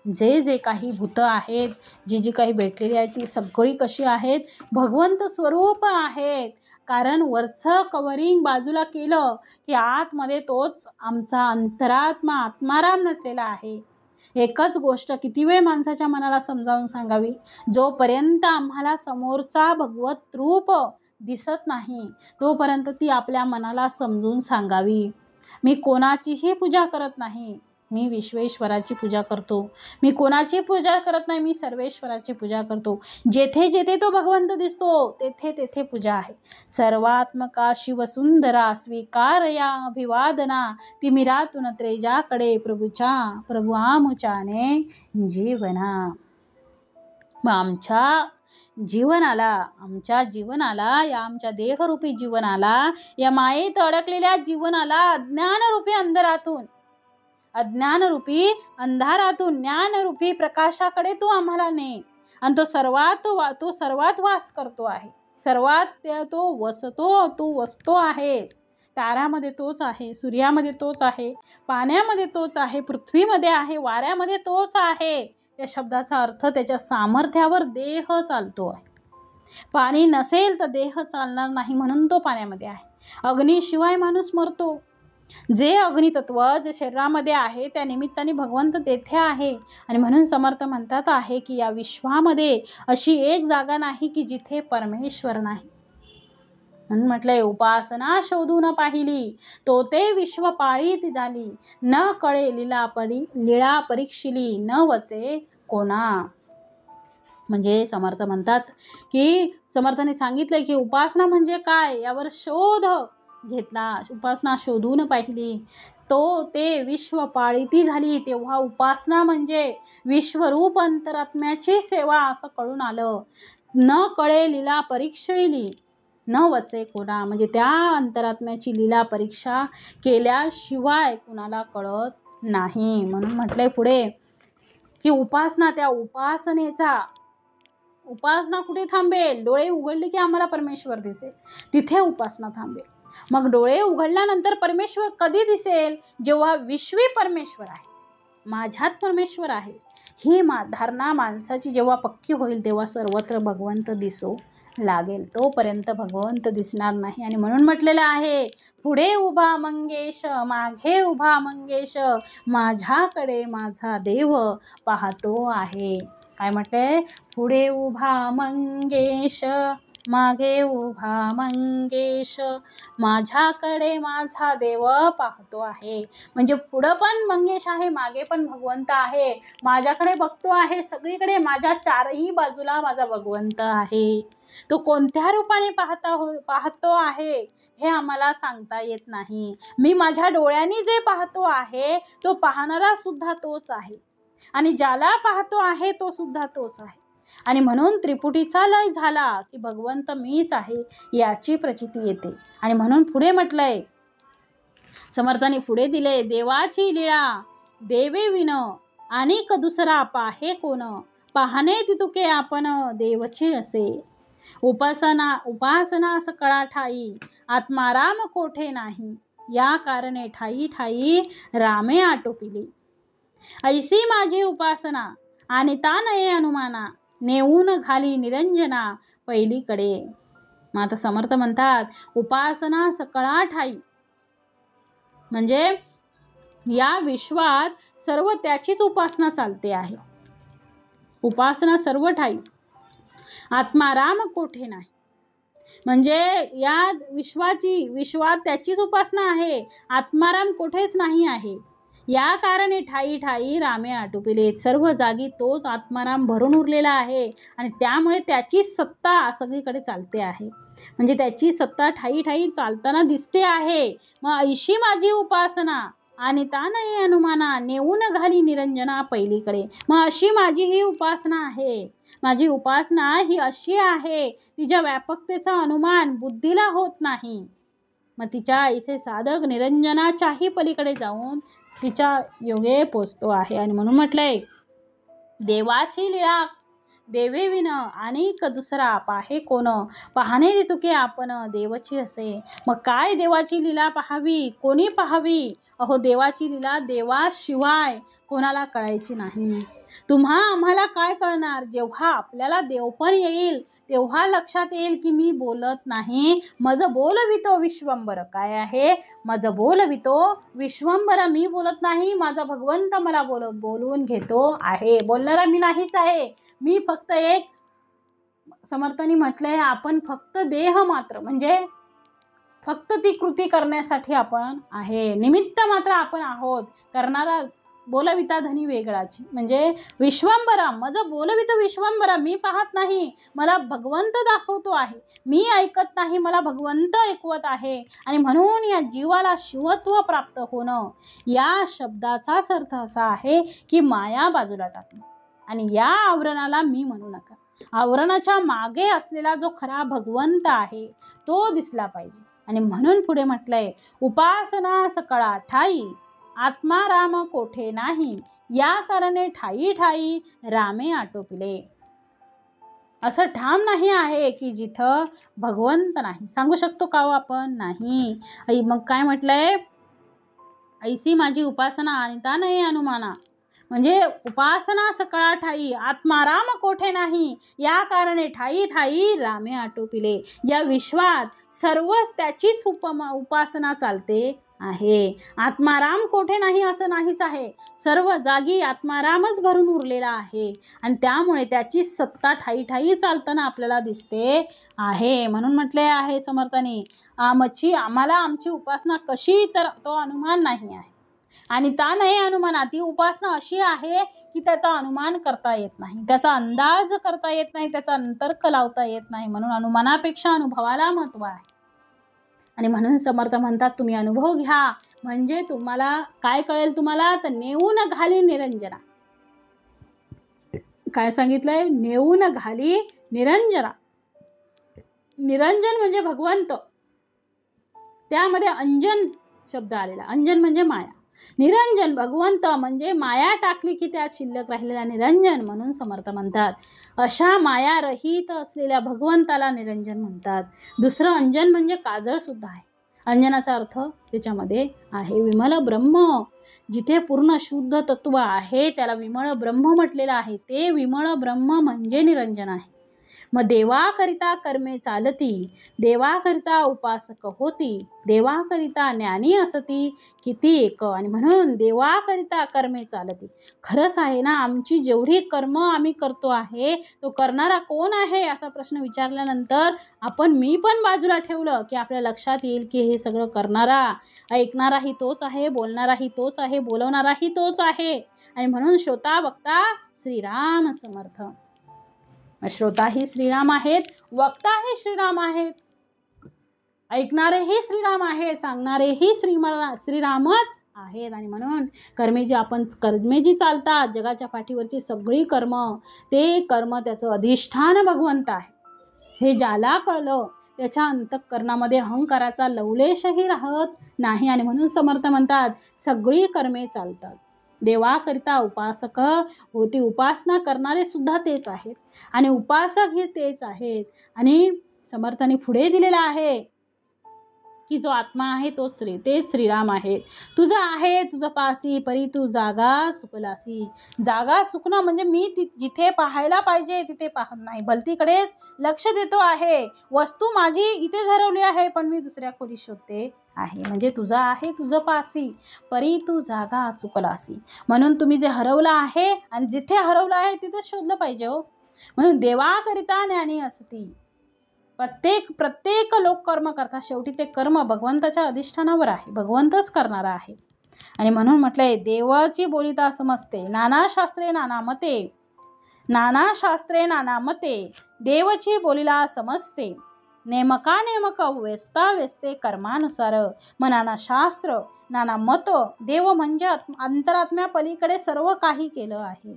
जे जे काही भूत आहेत, जी जी काही भेटलेली आहेत ती सगळी कशी आहेत, भगवंत स्वरूप आहेत. कारण वरचं कवरिंग बाजूला केलं की आतमध्ये तोच आमचा अंतरात्मा आत्माराम नटलेला आहे. एकच गोष्ट किती वेळ माणसाच्या मनाला समजावून सांगावी, जोपर्यंत आम्हाला समोरचा भगवत रूप दिसत नाही तोपर्यंत ती आपल्या मनाला समजून सांगावी. मी कोणाचीही पूजा करत नाही, मी विश्वेश्वराची पूजा करतो. मी कोणाची पूजा करत नाही, मी सर्वेश्वराची पूजा करतो. जेथे जेथे तो भगवंत दिसतो तेथे तेथे पूजा आहे. सर्वात्मका शिवसुंदरा स्वीकार या अभिवादना, तिमिरातून त्रेजाकडे प्रभूच्या प्रभू आमुच्याने जीवना. मग आमच्या जीवनाला या आमच्या देहरूपी जीवनाला, या मायेत अडकलेल्या जीवनाला अज्ञानरूपी अंधारातून ज्ञानरूपी प्रकाशाकडे तू आम्हाला ने. आणि तो सर्वात वास करतो आहे, सर्वात तू वसतो आहेस. तारामध्ये तोच आहे, सूर्यामध्ये तोच आहे, पाण्यामध्ये तोच आहे, पृथ्वीमध्ये आहे, वाऱ्यामध्ये तोच आहे. या शब्दाचा अर्थ त्याच्या सामर्थ्यावर देह चालतो आहे. पाणी नसेल तर देह चालणार नाही म्हणून तो पाण्यामध्ये आहे. अग्नीशिवाय माणूस मरतो. जे अग्नितत्व जे शरीरामध्ये आहे त्या निमित्ताने भगवंत तेथे आहे. आणि म्हणून समर्थ म्हणतात आहे की या विश्वामध्ये अशी एक जागा नाही की जिथे परमेश्वर नाही. म्हणून म्हटलंय, उपासना शोधून पाहिली तो ते विश्व पाळीत झाली, न कळे लीळा परीक्षिली न वचे कोणा. म्हणजे समर्थ म्हणतात की समर्थाने सांगितलंय की उपासना म्हणजे काय यावर शोध घेतला, उपासना शोधून पाहिली तो ते विश्व पाळीती झाली. तेव्हा उपासना म्हणजे विश्वरूप अंतरात्म्याची सेवा असं कळून आलं. न कळे लीला परीक्षिली न वचे कोणा, म्हणजे त्या अंतरात्म्याची लीला परीक्षा केल्याशिवाय कुणाला कळत नाही. म्हणून म्हटलंय पुढे की उपासना, त्या उपासना कुठे थांबेल? डोळे उघडले की आम्हाला परमेश्वर दिसेल, तिथे उपासना थांबेल. मग डोळे उघडल्यानंतर परमेश्वर कधी दिसेल? जेव्हा विश्वी परमेश्वर आहे, माझ्यात परमेश्वर आहे, ही धारणा माणसाची जेव्हा पक्की होईल तेव्हा सर्वत्र भगवंत दिसू लागेल. तोपर्यंत भगवंत दिसणार नाही. आणि म्हणून म्हटलेलं आहे, पुढे उभा मंगेश मागे उभा मंगेश, माझ्याकडे माझा देव पाहतो आहे. काय म्हटलंय? पुढे उभा मंगेश मागे उभा मंगेश, माझ्याकडे माझा देव पाहतो आहे. म्हणजे पुढं पण मंगेश आहे, मागे पण भगवंत आहे, माझ्याकडे बघतो आहे, सगळीकडे माझ्या चारही बाजूला माझा भगवंत आहे. तो कोणत्या रूपाने पाहतो आहे हे आम्हाला सांगता येत नाही. मी माझ्या डोळ्यांनी जे पाहतो आहे तो पाहणारा सुद्धा तोच आहे, आणि ज्याला पाहतो आहे तो सुद्धा तोच आहे. आणि म्हणून त्रिपुटीचा लय झाला की भगवंत मीच आहे याची प्रचिती येते. आणि म्हणून पुढे म्हटलंय, समर्थाने पुढे दिले, देवाची लीळा देवे विन अनेक दुसरा पाहे कोण, पाहणे तितुके आपण देवची असे. उपासना सकळा ठाई आत्माराम कोठे नाही, या कारणे ठाई ठाई रामे आटोपिली. ऐसी माझी उपासना आणि तानये अनुमाना, नेऊन घाली निरंजना पहिलीकडे. मग आता समर्थ म्हणतात, उपासना सकळा ठाई म्हणजे या विश्वात सर्व त्याचीच उपासना चालते आहे. उपासना सर्व ठाई, आत्माराम कोठे नाही. म्हणजे या विश्वात त्याचीच उपासना आहे, आत्माराम कुठेच नाही आहे. या कारणे ठाई ठाई रामे आटोपिले, सर्व जागी तोच आत्माराम भरून उरलेला आहे आणि त्यामुळे त्याची सत्ता सगळीकडे चालते आहे. म्हणजे त्याची सत्ता ठाई ठाई चालताना दिसते आहे. मग ऐशी माझी उपासना आणि ता नाही अनुमाना, नेऊन घाली निरंजना पहिलीकडे. मग अशी माझी ही उपासना आहे. माझी उपासना ही अशी आहे, तिच्या व्यापकतेचा अनुमान बुद्धीला होत नाही. मग तिच्या ऐसे साधक निरंजनाच्याही पलीकडे जाऊन तिच्या योगे पोचतो आहे. आणि म्हणून म्हटलंय, देवाची लीळा देवे विन अनेक दुसरा पाहे कोण, पाहणे तुके आपण देवची असे. मग काय देवाची लीला पाहावी, कोणी पाहावी? अहो देवाची लीला देवाशिवाय कोणाला कळायची नाही. तुम्हा आम्हाला काय कळणार? जेव्हा आपल्याला देवपण येईल तेव्हा लक्षात येईल की मी बोलत नाही, मज बोलवितो विश्वंबर. काय आहे? मज बोलवितो विश्वंबर. मी बोलत नाही, माझा भगवंत मला बोलवून घेतो आहे. बोलणारा मी नाहीच आहे. मी फक्त एक, समर्थांनी म्हटलंय, आपण फक्त देह मात्र, म्हणजे फक्त ती कृती करण्यासाठी आपण आहे, निमित्त मात्र आपण आहोत. करणारा बोलविता धनी वेगळाची, म्हणजे विश्वंबरा, माझं बोलवितो विश्वंबरा. मी पाहत नाही, मला भगवंत दाखवतो आहे. मी ऐकत नाही, मला भगवंत ऐकवत आहे. आणि म्हणून या जीवाला शिवत्व प्राप्त होणं, या शब्दाचाच अर्थ असा आहे की माया बाजूला टाकणं. आणि या आवरणाला मी म्हणू नका. आवरणाच्या मागे असलेला जो खरा भगवंत आहे तो दिसला पाहिजे. आणि म्हणून पुढे म्हटलंय, उपासना सकळा ठाई आत्माराम कोठे नाही, या कारणे ठाई ठाई रामे आटोपिले. असं ठाम नाही आहे की जिथं भगवंत नाही. सांगू शकतो का हो आपण? नाही. मग काय म्हटलंय, ऐसी माझी उपासना आणि ता नाही अनुमाना. म्हणजे उपासना सकळा ठाई आत्माराम कोठे नाही, या कारणे ठाई ठाई रामे आटोपिले. या विश्वात सर्वच त्याचीच उपासना चालते आहे. आत्माराम कोठे नाही असं नाहीच आहे. सर्व जागी आत्मारामच भरून उरलेला आहे आणि त्यामुळे त्याची सत्ता ठाई ठाई चालताना आपल्याला दिसते आहे. म्हणून म्हटले आहे समर्थांनी, आम्हाला आमची उपासना कशी, तर तो अनुमान नाही आहे. आणि ता नाही अनुमाना, ती उपासना अशी आहे की त्याचा अनुमान करता येत नाही, त्याचा अंदाज करता येत नाही, त्याचा अंतर्क लावता येत नाही. म्हणून अनुमानापेक्षा अनुभवाला महत्त्व आहे. आणि म्हणून समर्थ म्हणतात, तुम्ही अनुभव घ्या, म्हणजे तुम्हाला काय कळेल? तुम्हाला तर नेऊन घाली निरंजना. काय सांगितलंय? नेऊन घाली निरंजना. निरंजन म्हणजे भगवंत, त्यामध्ये अंजन शब्द आलेला. अंजन म्हणजे माया. निरंजन भगवंत म्हणजे माया टाकली की त्यात शिल्लक राहिलेला निरंजन. म्हणून समर्थ म्हणतात, अशा माया रहित असलेल्या भगवंताला निरंजन म्हणतात. दुसरं अंजन म्हणजे काजळ सुद्धा आहे. अंजनाचा अर्थ त्याच्यामध्ये आहे विमल ब्रह्म. जिथे पूर्ण शुद्ध तत्व आहे त्याला विमळ ब्रह्म म्हटलेलं आहे. ते विमळ ब्रह्म म्हणजे निरंजन आहे. मग देवाकरिता कर्मे चालती, देवाकरिता उपासक होती, देवाकरिता ज्ञानी असती किती एक. आणि म्हणून देवाकरिता कर्मे चालती. खरंच आहे ना, आमची जेवढी कर्म आम्ही करतो आहे तो करणारा कोण आहे असा प्रश्न विचारल्यानंतर आपण मी पण बाजूला ठेवलं की आपल्या लक्षात येईल की हे सगळं करणारा, ऐकणाराही तोच आहे, बोलणाराही तोच आहे, बोलवणाराही तोच आहे. आणि म्हणून श्रोता वक्ता श्रीराम समर्थ. श्रोताही श्रीराम आहेत, वक्ताही श्रीराम आहेत, ऐकणारेही श्रीराम आहेत, सांगणारेही श्रीरामच आहेत. आणि म्हणून कर्मे जी चालतात, जगाच्या पाठीवरची सगळी कर्म, ते कर्म त्याचं अधिष्ठान भगवंत आहे. हे ज्याला कळलं त्याच्या अंतःकरणामध्ये अहंकाराचा लवलेशही राहत नाही. आणि म्हणून समर्थ म्हणतात, सगळी कर्मे चालतात. देवाकरिता उपासक होती, उपासना करणारे सुद्धा तेच आहेत आणि उपासक हे तेच आहेत. आणि समर्थाने पुढे दिलेला आहे की जो आत्मा आहे तेच श्रीराम आहे. तुझं आहे तुझं पासी, परी तू जागा चुकलासी. जागा चुकणं म्हणजे मी जिथे पाहायला पाहिजे तिथे पाहत नाही, भलतीकडेच लक्ष देतो आहे. वस्तू माझी इथेच हरवली आहे पण मी दुसऱ्या खोलीत शोधते आहे. म्हणजे तुझा आहे तुझं पासी, परी तू जागा चुकलासी. म्हणून तुम्ही जे हरवलं आहे आणि जिथे हरवलं आहे तिथेच शोधलं पाहिजे हो. म्हणून देवाकरिता ज्ञानी असती. प्रत्येक लोक कर्म करतात, शेवटी ते कर्म भगवंताच्या अधिष्ठानावर आहे, भगवंतच करणारा आहे. आणि म्हणून म्हटलंय देवाची बोलिता समजते, नाना शास्त्रे नाना मते, नाना शास्त्रे नाना मते, देवची बोलिला समजते, नेमका नेमक व्यस्ता व्यस्ते कर्मानुसार. नाना शास्त्र नाना मत, देव म्हणजे अंतरात्म्या पलीकडे सर्व काही केलं आहे.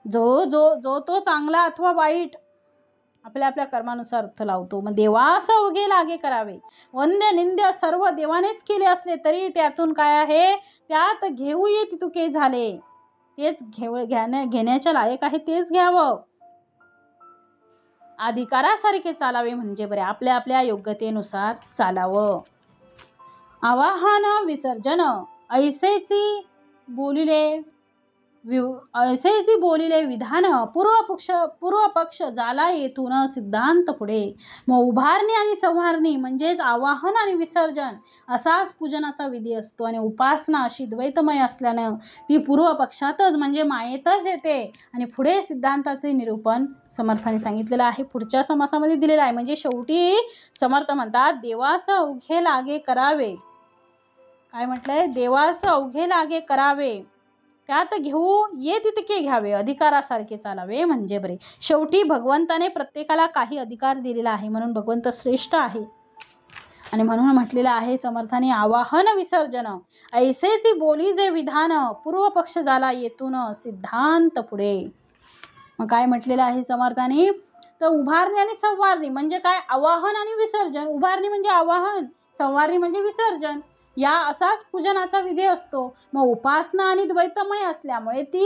जो जो जो तो चांगला अथवा वाईट आपल्या आपल्या कर्मानुसार अर्थ लावतो. मग देवास अवघे लागे करावे, वंद्य निंद्य सर्व देवानेच केले असले तरी त्यातून काय आहे, त्यात घेऊ ये तितुके झाले, तेच घेण्याच्या लायक आहे तेच घ्यावं. अधिकारासारखे चालावे म्हणजे बरे, आपल्या आपल्या योग्यतेनुसार चालावं. आवाहन विसर्जन ऐसेची बोलिले विधान, पूर्व पक्ष झाला येथून सिद्धांत पुढे. मग उभारणी आणि संवारणी म्हणजेच आवाहन आणि विसर्जन असाच पूजनाचा विधी असतो. आणि उपासना अशी द्वैतमय असल्यानं ती पूर्व पक्षातच म्हणजे मायेतच येते. आणि पुढे सिद्धांताचे निरूपण समर्थाने सांगितलेलं आहे, पुढच्या समासामध्ये दिलेलं आहे. म्हणजे शेवटी समर्थ म्हणतात देवास अवघे लागे करावे. काय म्हटलंय, देवास अवघे लागे करावे, त्यात घेऊ ये तितके घ्यावे, अधिकारासारखे चालावे म्हणजे बरे. शेवटी भगवंताने प्रत्येकाला काही अधिकार दिलेला आहे, म्हणून भगवंत श्रेष्ठ आहे. आणि म्हणून म्हटलेलं आहे समर्थाने आवाहन विसर्जन ऐसेची बोली जे विधान, पूर्व पक्ष झाला येथून सिद्धांत पुढे. मग काय म्हटलेलं आहे समर्थाने, तर उभारणी आणि संवारणी म्हणजे काय, आवाहन आणि विसर्जन. उभारणी म्हणजे आवाहन, संवारणी म्हणजे विसर्जन, या असाच पूजनाचा विधी असतो. मग उपासना आणि द्वैतमय असल्यामुळे ती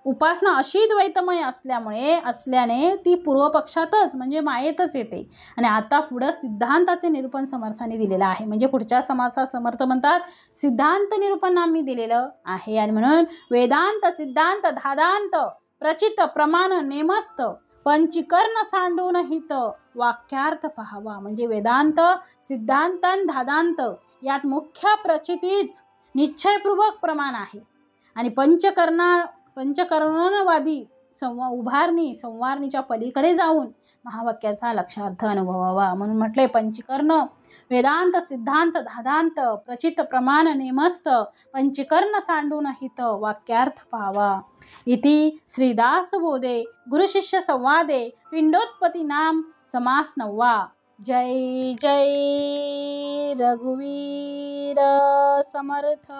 उपासना अशी द्वैतमय असल्याने ती पूर्व पक्षातच म्हणजे मायेतच येते. आणि आता पुढं सिद्धांताचे निरूपण समर्थाने दिलेलं आहे. म्हणजे पुढच्या समासात समर्थ म्हणतात सिद्धांत निरूपण आम्ही दिलेलं आहे. आणि म्हणून वेदांत सिद्धांत धादांत प्रचित प्रमाण नेमस्त पंचीकर्ण सांडून हित वाक्यार्थ पहावा. म्हणजे वेदांत सिद्धांत धादांत यात मुख्य प्रचितीच निश्चयपूर्वक प्रमाण आहे. आणि पंचकरणवादी उभारणी संवारणीच्या पलीकडे जाऊन महावाक्याचा लक्षार्थ अनुभवावा. म्हणून म्हटले पंचकर्ण वेदांत सिद्धांत धादांत प्रचित प्रमाण नेमस्त पंचकर्ण सांडून हित वाक्यार्थ पाहावा. इति श्रीदास बोधे गुरुशिष्य संवादे पिंडोत्पत्ती नाम समास 9. जय जय रघुवीर समर्थ.